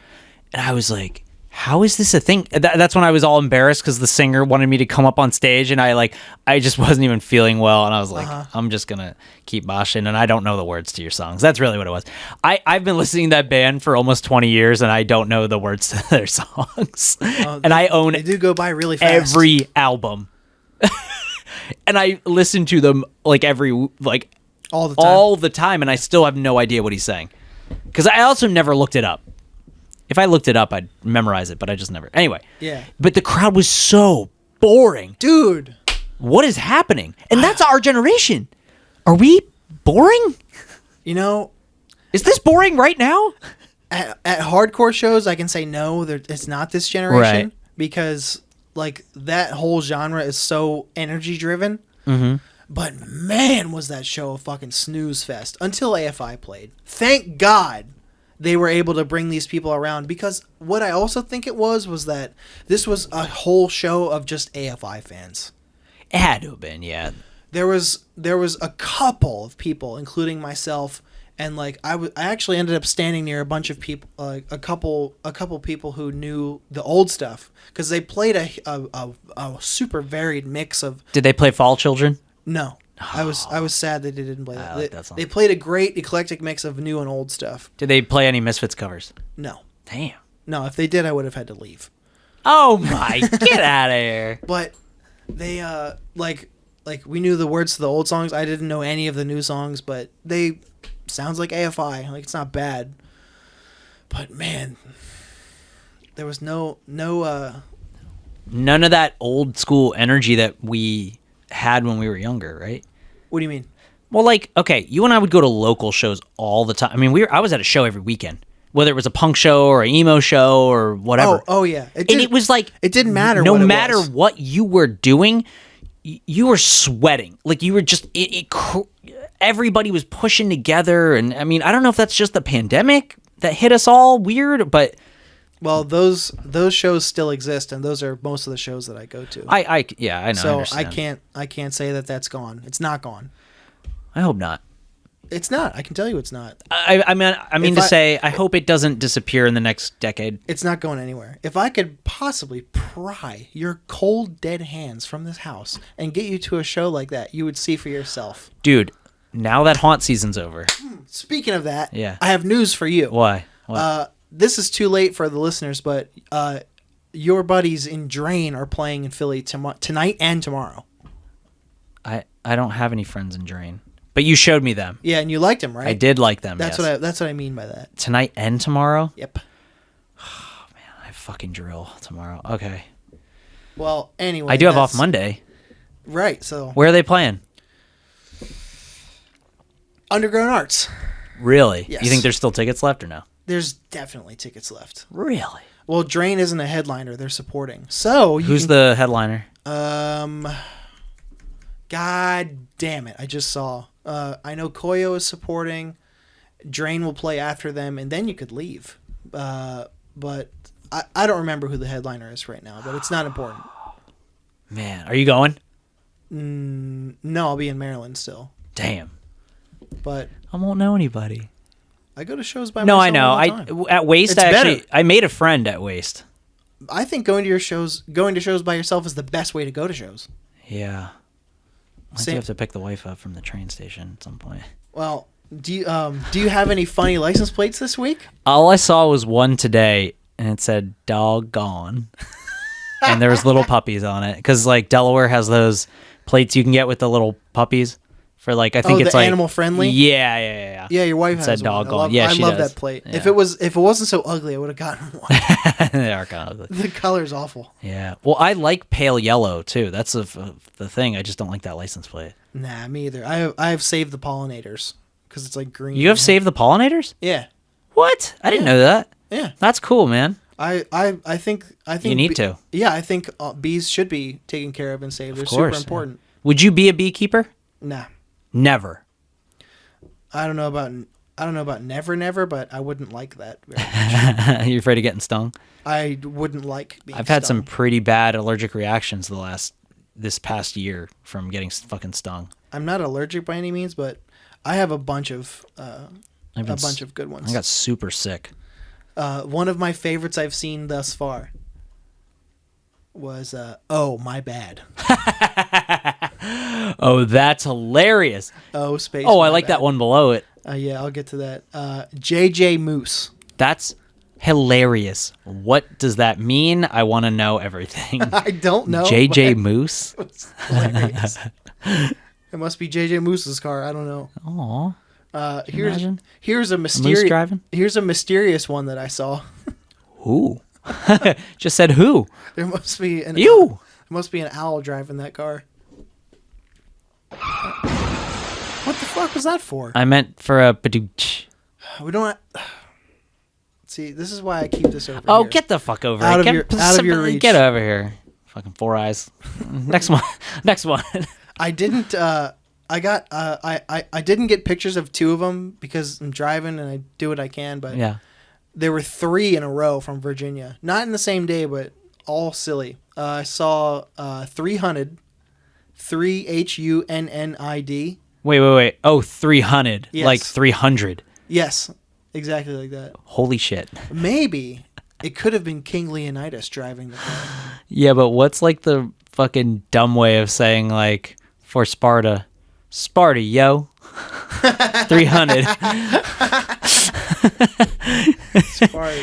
And I was like, how is this a thing? That's when I was all embarrassed because the singer wanted me to come up on stage, and I just wasn't even feeling well, and I was like, I'm just gonna keep moshing, and I don't know the words to your songs. That's really what it was. I've been listening to that band for almost 20 years, and I don't know the words to their songs. And I own they do go by really fast. Every album. And I listen to them all the time, and I still have no idea what he's saying. Because I also never looked it up. If I looked it up, I'd memorize it, but I just never. Anyway. Yeah. But the crowd was so boring. Dude. What is happening? And that's our generation. Are we boring? You know. Is this boring right now? At hardcore shows, I can say no, it's not this generation. Right. Because, like, that whole genre is so energy driven. Mm-hmm. But, man, was that show a fucking snooze fest. Until AFI played. Thank God they were able to bring these people around, because what I also think it was that this was a whole show of just AFI fans. It had to have been, yeah. There was a couple of people, including myself, and like I actually ended up standing near a bunch of people, like a couple people who knew the old stuff, because they played a super varied mix of. Did they play Fall Children? No. I was sad that they didn't play that. Like that song. They played a great eclectic mix of new and old stuff. Did they play any Misfits covers? No. Damn. No, if they did, I would have had to leave. Oh my, get out of here. But they like we knew the words to the old songs. I didn't know any of the new songs, but they sounds like AFI. Like, it's not bad. But man, there was none of that old school energy that we had when we were younger, right? What do you mean? Well, like, okay, you and I would go to local shows all the time. I mean, I was at a show every weekend, whether it was a punk show or an emo show or whatever. Oh yeah. It was like, it didn't matter. No matter what you were doing, you were sweating. Like, you were just everybody was pushing together, and I mean, I don't know if that's just the pandemic that hit us all weird, but. Well, those shows still exist, and those are most of the shows that I go to. I know. So I can't say that that's gone. It's not gone. I hope not. It's not. I can tell you it's not. I mean to say, I hope it doesn't disappear in the next decade. It's not going anywhere. If I could possibly pry your cold, dead hands from this house and get you to a show like that, you would see for yourself. Dude, now that haunt season's over. Speaking of that, yeah. I have news for you. Why? What? This is too late for the listeners, but your buddies in Drain are playing in Philly tonight and tomorrow. I don't have any friends in Drain, but you showed me them. Yeah, and you liked them, right? I did like them. That's yes. That's what I mean by that. Tonight and tomorrow? Yep. Oh man, I fucking drill tomorrow. Okay. Well, anyway, I do have off Monday. Right. So where are they playing? Underground Arts. Really? Yes. You think there's still tickets left or no? There's definitely tickets left. Really? Well, Drain isn't a headliner; they're supporting. So who's the headliner? God damn it! I just saw. I know Koyo is supporting. Drain will play after them, and then you could leave. But I don't remember who the headliner is right now. But it's not important. Man, are you going? No, I'll be in Maryland still. Damn. But I won't know anybody. I go to shows by No, myself. I know. all the time. At Waste, It's I made a friend at Waste. I think going to shows by yourself is the best way to go to shows. Yeah. I do have to pick the wife up from the train station at some point. Well, do you have any funny license plates this week? All I saw was one today, and it said "doggone," and there was little puppies on it. Because like Delaware has those plates you can get with the little puppies for like I think it's the like animal friendly. Yeah. Yeah, your wife it has said one. "doggone." I She love does. that plate. Yeah. If it wasn't so ugly, I would have gotten one. They are kind of ugly. The color's awful. Yeah. Well, I like pale yellow too. That's the thing. I just don't like that license plate. Nah, me either. I have saved the pollinators because it's like green. You have saved the pollinators? Yeah. What? I didn't know that. Yeah. That's cool, man. I think You need to. Yeah, I think bees should be taken care of and saved. They're Of course, super important. Would you be a beekeeper? Nah. Never. I don't know about never, but I wouldn't like that very much. You're afraid of getting stung? I wouldn't like being I've had stung. some pretty bad allergic reactions this past year from getting fucking stung. I'm not allergic by any means, but I have a bunch of good ones. I got super sick. One of my favorites I've seen thus far was "Oh, my bad." Oh, that's hilarious. Oh, space. Oh, I my like bad. that one below it. Yeah, I'll get to that. JJ Moose. That's hilarious. What does that mean? I want to know everything. I don't know. JJ Moose? It's hilarious. It must be JJ Moose's car. I don't know. Aw. Here's a Moose driving? Here's a mysterious one that I saw. Who? Just said who? There must be an You. There must be an owl driving that car. What the fuck was that for? I meant for a badooch. We don't. See, this is why I keep this over. Oh, here. get the fuck over Out it. of your reach. Get over here. Fucking four eyes. Next one. Next one. I didn't. I didn't get pictures of two of them because I'm driving and I do what I can. But Yeah. there were 3 in a row from Virginia. Not in the same day, but all silly. I saw 300, 3HUNNID. Wait. Oh, 300. Yes. Like 300. Yes, exactly like that. Holy shit. Maybe it could have been King Leonidas driving the car. Yeah, but what's like the fucking dumb way of saying like for Sparta, yo. 300.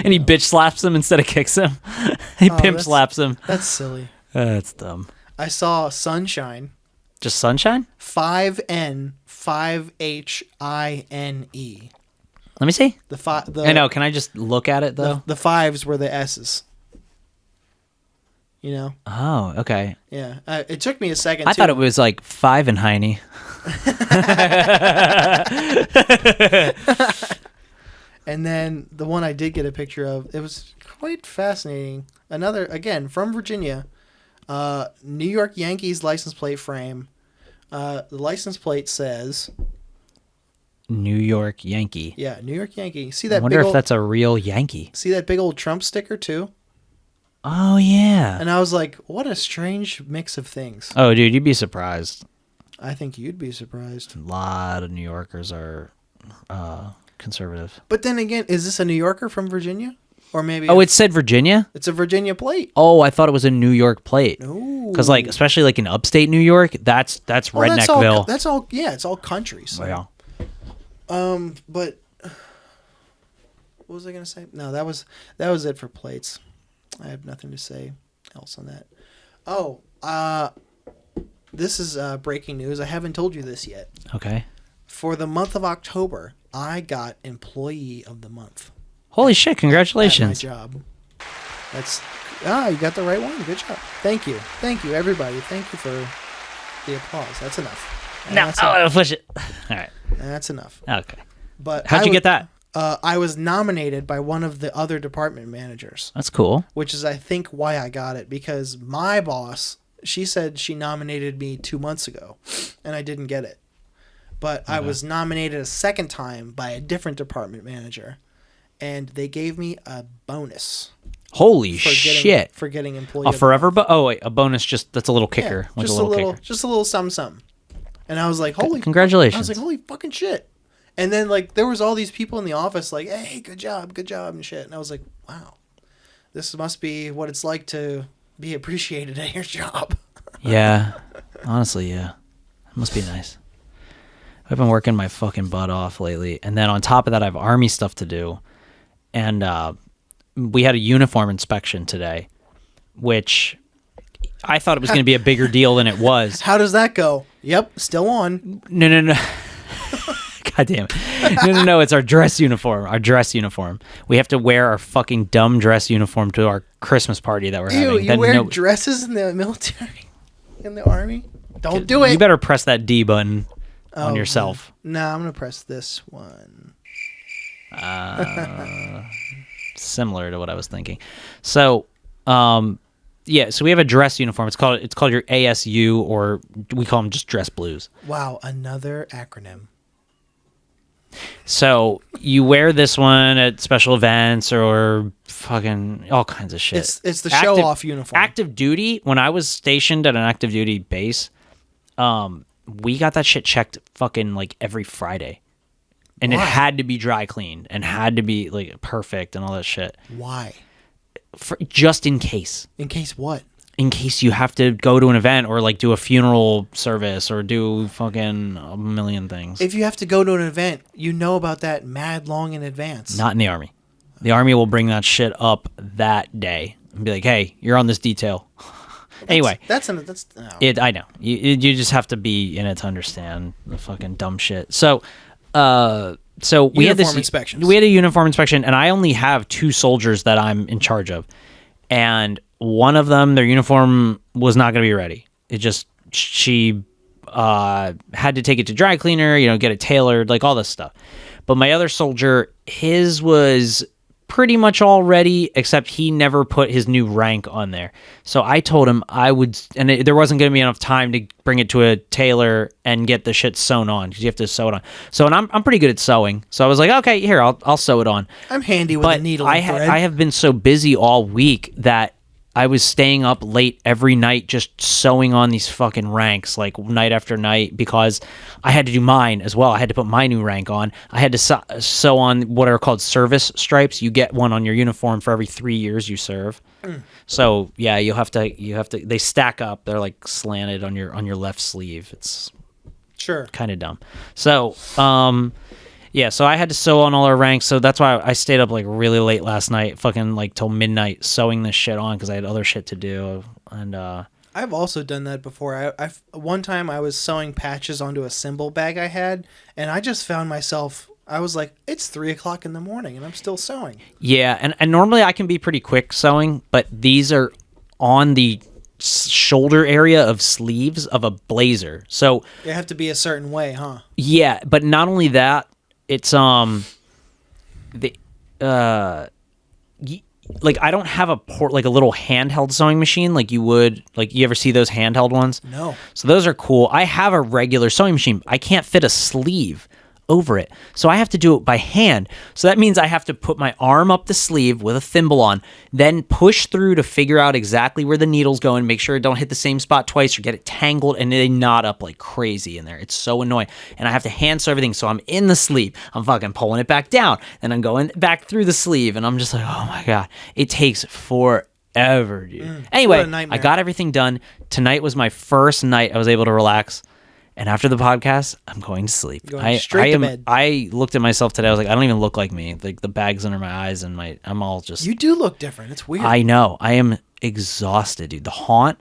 And he bitch slaps him instead of kicks him. He pimp slaps him. That's silly. That's dumb. I saw Sunshine. Just sunshine? 5N 5HINE. Let me see. The I know. Can I just look at it though? the 5s were the S's. You know? Oh, okay. Yeah. It took me a second. I thought it was like 5 and Heine. And then the one I did get a picture of, it was quite fascinating. Another, again, from Virginia, New York Yankees license plate frame. The license plate says... New York Yankee. Yeah, New York Yankee. See that? I wonder if that's a real Yankee. See that big old Trump sticker too? Oh, yeah. And I was like, what a strange mix of things. Oh, dude, you'd be surprised. I think you'd be surprised. A lot of New Yorkers are conservative. But then again, is this a New Yorker from Virginia? Or maybe... Oh, it said Virginia? It's a Virginia plate. Oh, I thought it was a New York plate. No. Because, like, especially, like, in upstate New York, that's Redneckville. That's all, yeah, it's all country. So. Yeah. But... What was I going to say? No, that was it for plates. I have nothing to say else on that. Oh, this is breaking news. I haven't told you this yet. Okay. For the month of October, I got Employee of the Month. Holy shit, congratulations. At my job. You got the right one. Good job. Thank you, everybody. Thank you for the applause. That's enough. No, I'll push it. All right. That's enough. Okay. But how'd you get that? I was nominated by one of the other department managers. That's cool. Which is, I think, why I got it. Because my boss, she said she nominated me 2 months ago, and I didn't get it. But I was nominated a second time by a different department manager, and they gave me a bonus. Holy shit! For getting employee. A forever, a bonus. That's a little kicker. Yeah, just a little kicker. Just a little something. And I was like, holy! Congratulations! I was like, holy fucking shit! And then like there was all these people in the office like, hey, good job and shit. And I was like, wow, this must be what it's like to be appreciated at your job. Yeah, honestly, yeah, it must be nice. I've been working my fucking butt off lately, and then on top of that, I have Army stuff to do, and we had a uniform inspection today, which I thought it was going to be a bigger deal than it was. How does that go? Yep, still on. No. God damn it. No, it's our dress uniform. We have to wear our fucking dumb dress uniform to our Christmas party that we're having. You wear dresses in the military? In the Army? Don't do it. You better press that D button on yourself. No, I'm going to press this one. Similar to what I was thinking. So, yeah, so we have a dress uniform. It's called your ASU, or we call them just dress blues. Wow, another acronym. So you wear this one at special events or fucking all kinds of shit. It's the show-off uniform. Active duty, when I was stationed at an active duty base, we got that shit checked fucking like every Friday. And It had to be dry cleaned and had to be like perfect and all that shit. Why? Just in case. In case what? In case you have to go to an event or like do a funeral service or do fucking a million things. If you have to go to an event, you know about that mad long in advance. Not in the Army. The Army will bring that shit up that day and be like, "Hey, you're on this detail." Anyway, I know. You just have to be in it to understand the fucking dumb shit. So we had inspections. We had a uniform inspection, and I only have 2 soldiers that I'm in charge of, and one of them, their uniform was not going to be ready. She had to take it to dry cleaner, get it tailored, like all this stuff. But my other soldier, his was pretty much all ready, except he never put his new rank on there. So I told him there wasn't going to be enough time to bring it to a tailor and get the shit sewn on, because you have to sew it on. So, and I'm pretty good at sewing. So I was like, okay, here, I'll sew it on. I'm handy with a needle and thread. I have been so busy all week that I was staying up late every night just sewing on these fucking ranks, like night after night, because I had to do mine as well. I had to put my new rank on. I had to sew on what are called service stripes. You get one on your uniform for every 3 years you serve. So yeah, you have to. They stack up. They're like slanted on your left sleeve. It's sure kind of dumb. So yeah, so I had to sew on all our ranks, so that's why I stayed up like really late last night, fucking like till midnight, sewing this shit on because I had other shit to do. And I've also done that before. One time I was sewing patches onto a symbol bag I had, and I just found myself. I was like, it's 3:00 in the morning, and I'm still sewing. Yeah, and normally I can be pretty quick sewing, but these are on the shoulder area of sleeves of a blazer, so they have to be a certain way, huh? Yeah, but not only that. It's like I don't have a little handheld sewing machine like you would, like you ever see those handheld ones? No. So those are cool. I have a regular sewing machine. I can't fit a sleeve over it, so I have to do it by hand. So that means I have to put my arm up the sleeve with a thimble on, then push through to figure out exactly where the needles go and make sure it don't hit the same spot twice or get it tangled, and they knot up like crazy in there. It's so annoying, and I have to hand sew everything. So I'm in the sleeve, I'm fucking pulling it back down, and I'm going back through the sleeve, and I'm just like, oh my god, it takes forever, dude. Anyway, I got everything done. Tonight was my first night I was able to relax. And after the podcast, I'm going to sleep. Straight to bed. I looked at myself today. I was like, I don't even look like me. Like the bags under my eyes and I'm all just. You do look different. It's weird. I know. I am exhausted, dude. The haunt,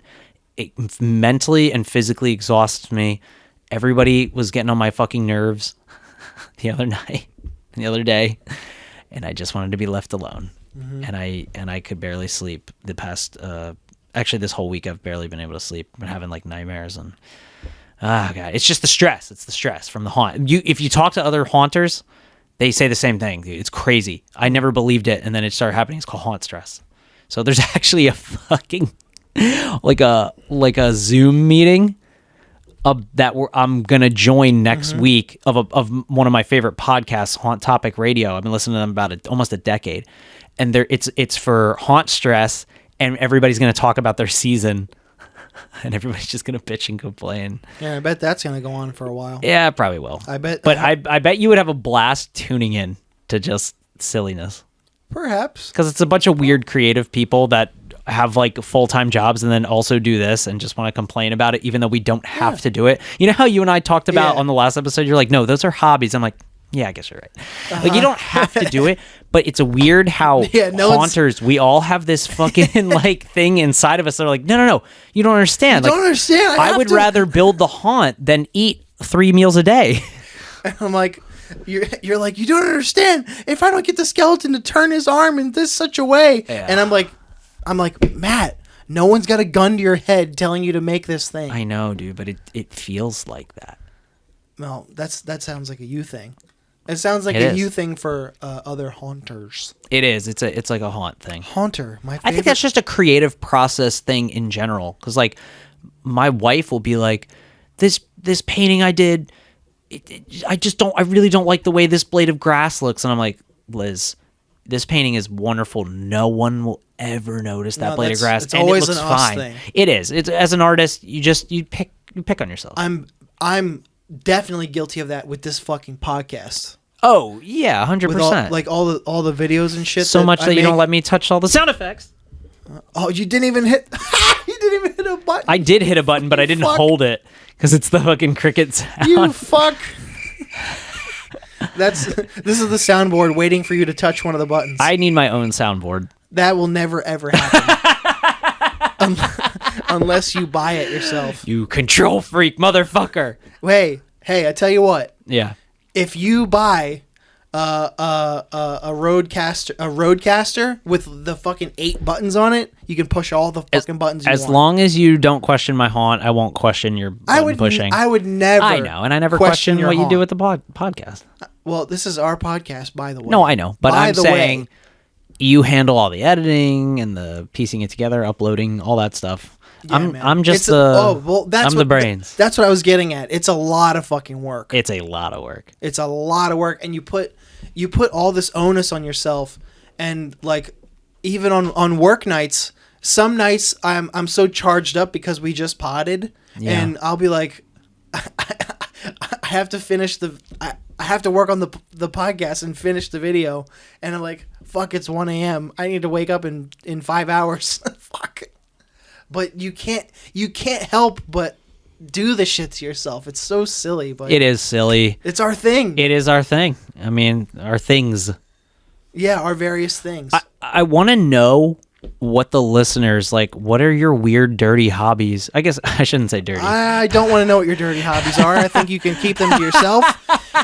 it mentally and physically exhausts me. Everybody was getting on my fucking nerves the other day, and I just wanted to be left alone. Mm-hmm. And I could barely sleep the past. Actually, this whole week I've barely been able to sleep. I've been having like nightmares and. Ah, God, it's just the stress. It's the stress from the haunt. If you talk to other haunters, they say the same thing, dude. It's crazy. I never believed it, and then it started happening. It's called haunt stress. So there's actually a fucking like a Zoom meeting that I'm gonna join next week of one of my favorite podcasts, Haunt Topic Radio. I've been listening to them about almost a decade, and it's for haunt stress, and everybody's gonna talk about their season. and everybody's just gonna bitch and complain. Yeah, I bet that's gonna go on for a while. Yeah, it probably will. I bet. But I bet you would have a blast tuning in to just silliness. Perhaps. Because it's a bunch of weird creative people that have like full-time jobs and then also do this and just want to complain about it, even though we don't have to do it. You know how you and I talked about on the last episode, you're like, no, those are hobbies. I'm like, yeah, I guess you're right. Like, you don't have to do it, but it's a weird how haunters, we all have this fucking like thing inside of us that are like, no, you don't understand. You don't understand. I would rather build the haunt than eat 3 meals a day. And I'm like, you're like, you don't understand. If I don't get the skeleton to turn his arm in this such a way, and I'm like, Matt, no one's got a gun to your head telling you to make this thing. I know, dude, but it feels like that. No, that sounds like a you thing. It sounds like a you thing for other haunters. It is. It's like a haunt thing. Haunter, my favorite. I think that's just a creative process thing in general. Because like, my wife will be like, this painting I did, I really don't like the way this blade of grass looks. And I'm like, Liz, this painting is wonderful. No one will ever notice that blade of grass, and it looks fine. Thing. It is. It's, as an artist, you pick on yourself. I'm definitely guilty of that with this fucking podcast. Oh yeah, 100%. Like all the videos and shit. So much that you don't let me touch all the sound effects. Oh, you didn't even hit. You didn't even hit a button. I did hit a button, but I didn't hold it because it's the fucking cricket sound. You fuck. This is the soundboard waiting for you to touch one of the buttons. I need my own soundboard. That will never ever happen. Unless you buy it yourself. You control freak motherfucker. Hey, I tell you what. Yeah. If you buy a roadcaster with the fucking 8 buttons on it, you can push all the fucking buttons you want. As long as you don't question my haunt, I won't question your button pushing. I would never. I know, and I never question what you do with the podcast. Well, this is our podcast, by the way. No, I know, but I'm saying you handle all the editing and the piecing it together, uploading, all that stuff. Yeah, I'm just I'm the brains. That's what I was getting at. It's a lot of fucking work. It's a lot of work. It's a lot of work, and you put all this onus on yourself, and like even on work nights, some nights I'm so charged up because we just potted, and I'll be like, I have to finish I have to work on the podcast and finish the video, and I'm like, fuck, it's 1 a.m. I need to wake up in 5 hours. Fuck. But you can't help but do the shit to yourself. It's so silly, but it is silly. It's our thing. It is our thing. I mean, our things. Yeah, our various things. I want to know what the listeners like. What are your weird, dirty hobbies? I guess I shouldn't say dirty. I don't want to know what your dirty hobbies are. I think you can keep them to yourself,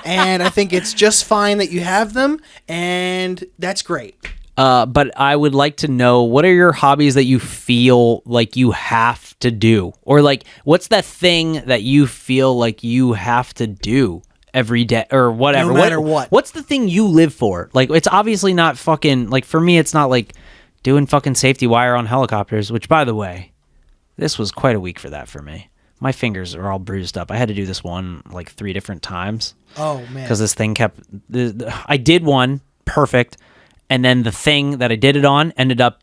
and I think it's just fine that you have them, and that's great. But I would like to know, what are your hobbies that you feel like you have to do? Or like, what's that thing that you feel like you have to do every day or whatever? No matter what. What's the thing you live for? Like, it's obviously not fucking, like for me, it's not like doing fucking safety wire on helicopters, which by the way, this was quite a week for that for me. My fingers are all bruised up. I had to do this one like 3 different times. Oh man. Because this thing I did one perfect. And then the thing that I did it on ended up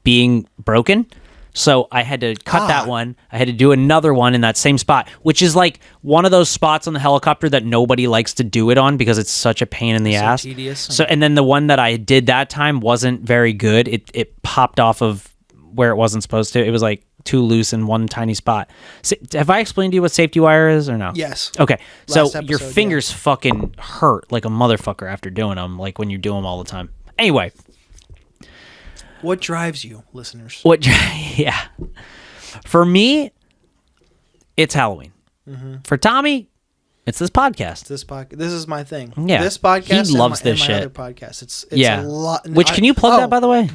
being broken. So I had to cut that one. I had to do another one in that same spot, which is like one of those spots on the helicopter that nobody likes to do it on because it's such a pain in the ass. Tedious. So, and then the one that I did that time wasn't very good. It popped off of where it wasn't supposed to. It was like too loose in one tiny spot. So, have I explained to you what safety wire is or no? Yes. Okay. So your fingers fucking hurt like a motherfucker after doing them, like when you do them all the time. Anyway, what drives you, listeners? Yeah, for me, it's Halloween. Mm-hmm. For Tommy, it's this podcast. This is my thing. Yeah, this podcast. He loves this and my shit. Other podcast. It's a lot. Which can you plug that, by the way?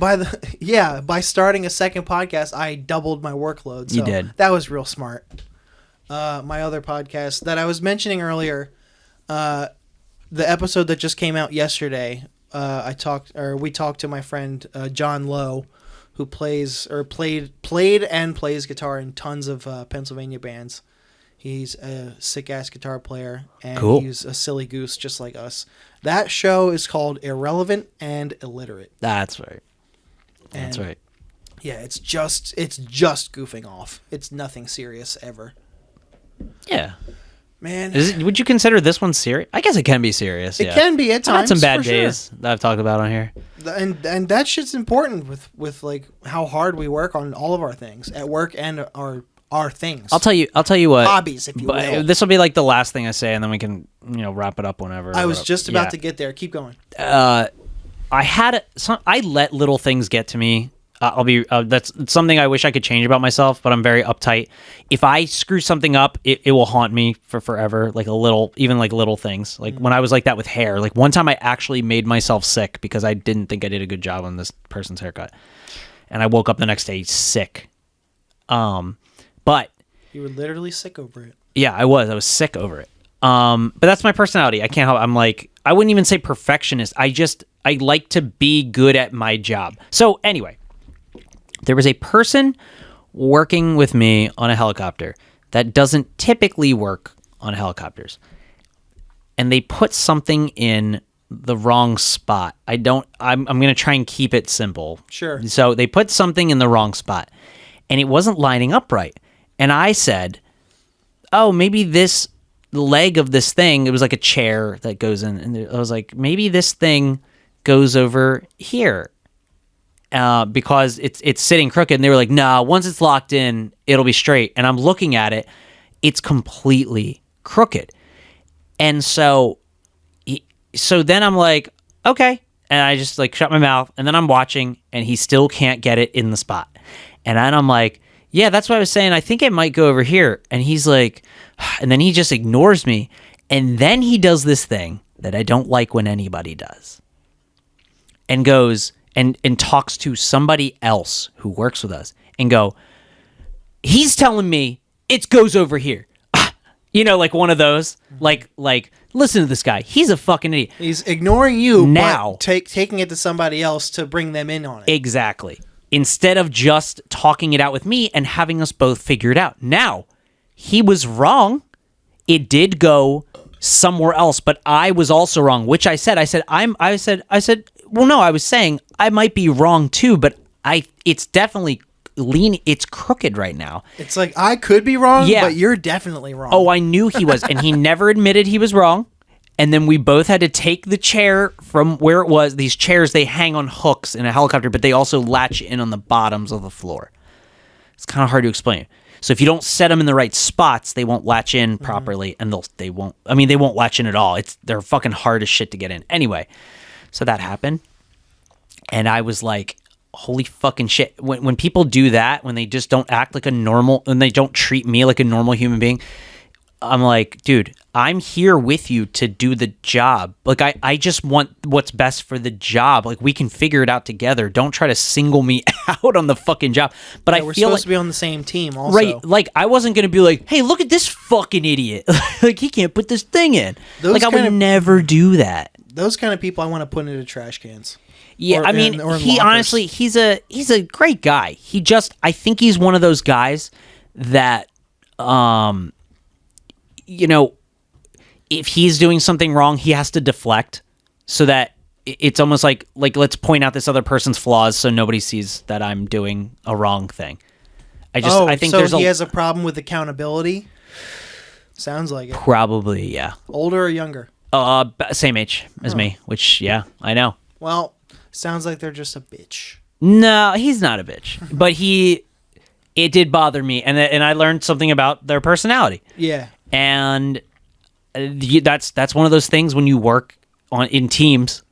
By starting a second podcast, I doubled my workload. So you did. That was real smart. My other podcast that I was mentioning earlier, the episode that just came out yesterday. We talked to my friend John Lowe, who played and plays guitar in tons of Pennsylvania bands. He's a sick ass guitar player, and he's a silly goose just like us. That show is called Irrelevant and Illiterate. That's right. That's right. Yeah, it's just goofing off. It's nothing serious ever. Yeah. Man. Would you consider this one serious? I guess it can be serious. It can be at times. I've had some bad days that I've talked about on here. And that shit's important with like how hard we work on all of our things at work and our things. I'll tell you what. Hobbies, if you will. This will be like the last thing I say, and then we can wrap it up whenever. I was just about to get there. Keep going. I let little things get to me. That's something I wish I could change about myself, but I'm very uptight. If I screw something up, it will haunt me for forever. Like even little things. Like when I was like that with hair. Like one time I actually made myself sick because I didn't think I did a good job on this person's haircut, and I woke up the next day sick. But you were literally sick over it. Yeah, I was sick over it. But that's my personality. I can't help. I'm like, I wouldn't even say perfectionist. I like to be good at my job. So anyway. There was a person working with me on a helicopter that doesn't typically work on helicopters. And they put something in the wrong spot. I'm going to try and keep it simple. Sure. So they put something in the wrong spot and it wasn't lining up right. And I said, "Oh, maybe this leg of this thing," it was like a chair that goes in, and I was like, "Maybe this thing goes over here." Because it's sitting crooked, and they were like, "Nah, once it's locked in, it'll be straight." And I'm looking at it, it's completely crooked. And so then I'm like, okay, and I just like shut my mouth, and then I'm watching, and he still can't get it in the spot. And then I'm like, yeah, that's what I was saying. I think it might go over here. And he's like, and then he just ignores me, and then he does this thing that I don't like when anybody does, and goes. And talks to somebody else who works with us and go, "He's telling me it goes over here." Like one of those, like, listen to this guy. He's a fucking idiot. He's ignoring you now, but taking it to somebody else to bring them in on it. Exactly. Instead of just talking it out with me and having us both figure it out. Now, he was wrong. It did go somewhere else, but I was also wrong, which I said, well, no, I was saying I might be wrong too, but it's definitely it's crooked right now. It's like I could be wrong, but you're definitely wrong. Oh, I knew he was, and he never admitted he was wrong. And then we both had to take the chair from where it was. These chairs, they hang on hooks in a helicopter, but they also latch in on the bottoms of the floor. It's kind of hard to explain. So if you don't set them in the right spots, they won't latch in properly, and they won't latch in at all. They're fucking hard as shit to get in. Anyway, so that happened, and I was like, holy fucking shit. When people do that, when they just don't act like a normal, and they don't treat me like a normal human being, I'm like, dude, I'm here with you to do the job. Like, I just want what's best for the job. Like, we can figure it out together. Don't try to single me out on the fucking job. But we're supposed to be on the same team also. Right. Like, I wasn't going to be like, hey, look at this fucking idiot. Like, he can't put this thing in. I would never do that. Those kind of people I want to put into trash cans. Yeah, he honestly, he's a great guy. I think he's one of those guys that, if he's doing something wrong, he has to deflect so that it's almost like let's point out this other person's flaws so nobody sees that I'm doing a wrong thing. I think so he has a problem with accountability? Sounds like it. Probably, yeah. Older or younger? Same age as me, which, yeah, I know. Well, sounds like they're just a bitch. No, he's not a bitch. But it did bother me, and I learned something about their personality. Yeah. And that's one of those things when you work in teams,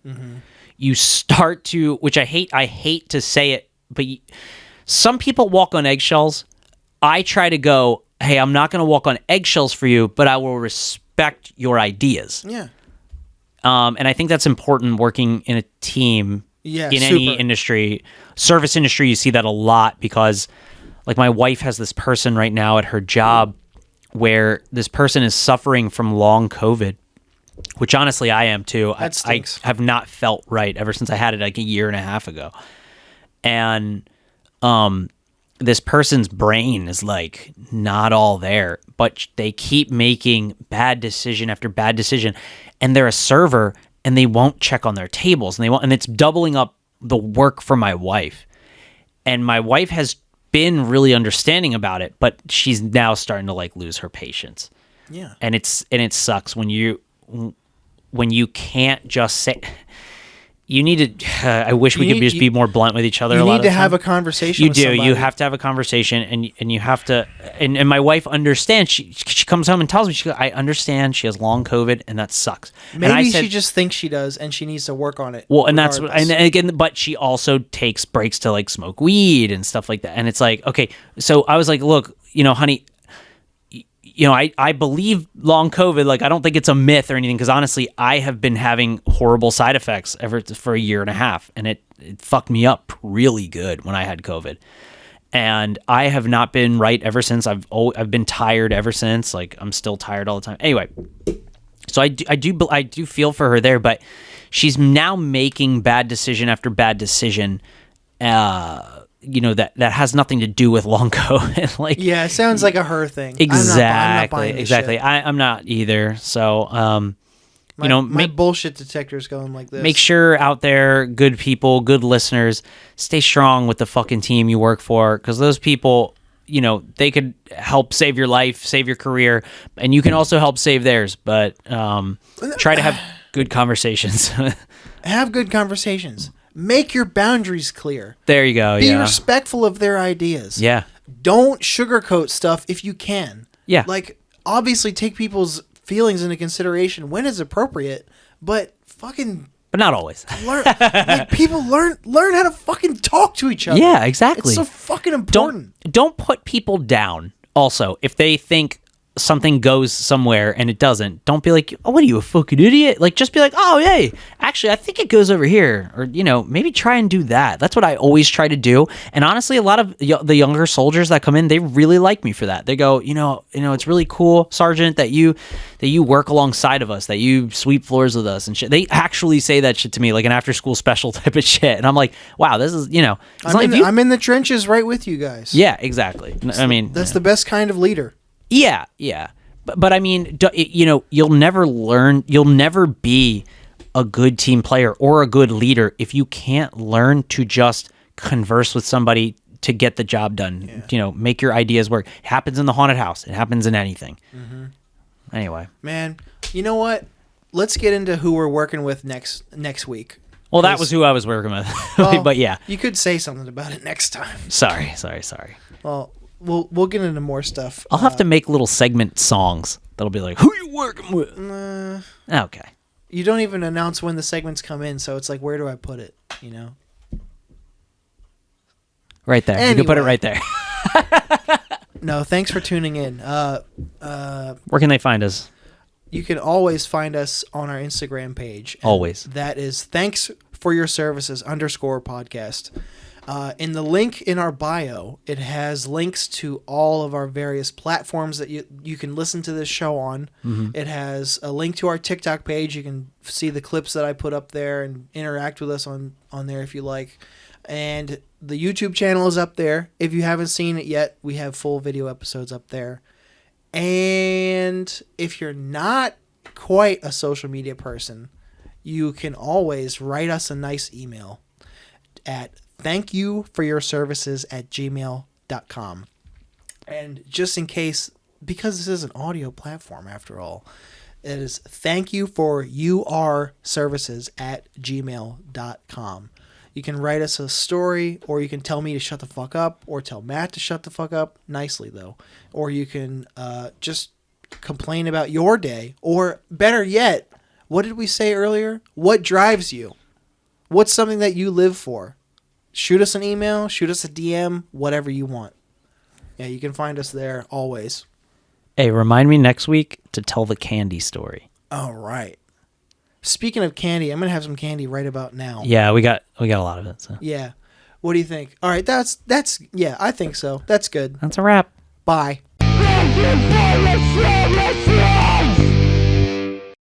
you start to, which I hate to say it, but some people walk on eggshells. I try to go, hey, I'm not going to walk on eggshells for you, but I will respect your ideas. Yeah. And I think that's important working in a team. Yeah, in any industry. Service industry, you see that a lot because, like, my wife has this person right now at her job where this person is suffering from long COVID, which honestly I am too. That stinks. I have not felt right ever since I had it like a year and a half ago. And this person's brain is like not all there, but they keep making bad decision after bad decision, and they're a server and they won't check on their tables, and it's doubling up the work for my wife. And my wife has been really understanding about it, but she's now starting to like lose her patience. Yeah. And it sucks when you can't just say. You need to. I wish we could just be more blunt with each other. You a lot need to of have time. a conversation. You with do. somebody. You have to have a conversation, and you have to. And my wife understands. She comes home and tells me, I understand. She has long COVID, and that sucks. Maybe and I said, she just thinks she does, and she needs to work on it. Well, and that's regardless. and again, but she also takes breaks to like smoke weed and stuff like that. And it's like, okay, so I was like, look, honey. I believe long COVID, like I don't think it's a myth or anything, because honestly, I have been having horrible side effects for a year and a half, and it fucked me up really good when I had COVID. And I have not been right ever since. I've been tired ever since. Like I'm still tired all the time. Anyway, so I do feel for her there, but she's now making bad decision after bad decision. That has nothing to do with long COVID. Like, yeah, it sounds like a her thing. Exactly. I'm not buying this shit. I'm not either. So, my bullshit detector's going like this. Make sure out there, good people, good listeners, stay strong with the fucking team you work for, because those people, they could help save your life, save your career, and you can also help save theirs. But try to have good conversations. Have good conversations. Make your boundaries clear. There you go. Be respectful of their ideas. Yeah. Don't sugarcoat stuff if you can. Yeah. Like, obviously take people's feelings into consideration when it's appropriate, but fucking... But not always. People learn how to fucking talk to each other. Yeah, exactly. It's so fucking important. Don't put people down. Also, if they think something goes somewhere and it doesn't, don't be like, oh, what are you, a fucking idiot? Like, just be like, oh, hey, actually, I think it goes over here. Or, maybe try and do that. That's what I always try to do. And honestly, a lot of the younger soldiers that come in, they really like me for that. They go, it's really cool, Sergeant, that you work alongside of us, that you sweep floors with us and shit. They actually say that shit to me, like an after school special type of shit. And I'm like, wow, this is, I'm in the trenches right with you guys. Yeah, exactly. I mean, that's the best kind of leader. Yeah. But I mean, you'll never be a good team player or a good leader if you can't learn to just converse with somebody to get the job done. Yeah. Make your ideas work. It happens in the haunted house. It happens in anything. Mm-hmm. Anyway. Man, you know what? Let's get into who we're working with next week. Well, that was who I was working with. Well, but yeah. You could say something about it next time. Sorry. Well, we'll get into more stuff. I'll have to make little segment songs that'll be like, who you working with? Okay. You don't even announce when the segments come in, so it's like, where do I put it? Right there. Anyway. You can put it right there. No, thanks for tuning in. Where can they find us? You can always find us on our Instagram page. Always. That is ThankYouForUrServices _podcast. In the link in our bio, it has links to all of our various platforms that you can listen to this show on. Mm-hmm. It has a link to our TikTok page. You can see the clips that I put up there and interact with us on there if you like. And the YouTube channel is up there. If you haven't seen it yet, we have full video episodes up there. And if you're not quite a social media person, you can always write us a nice email at ThankYouForUrServices@gmail.com. And just in case, because this is an audio platform after all, it is ThankYouForUrServices@gmail.com. You can write us a story, or you can tell me to shut the fuck up, or tell Matt to shut the fuck up, nicely though. Or you can just complain about your day, or better yet, what did we say earlier? What drives you? What's something that you live for? Shoot us an email, shoot us a DM, whatever you want. Yeah, you can find us there always. Hey, remind me next week to tell the candy story. All right. Speaking of candy, I'm going to have some candy right about now. Yeah, we got a lot of it. So. Yeah. What do you think? All right, that's yeah, I think so. That's good. That's a wrap. Bye.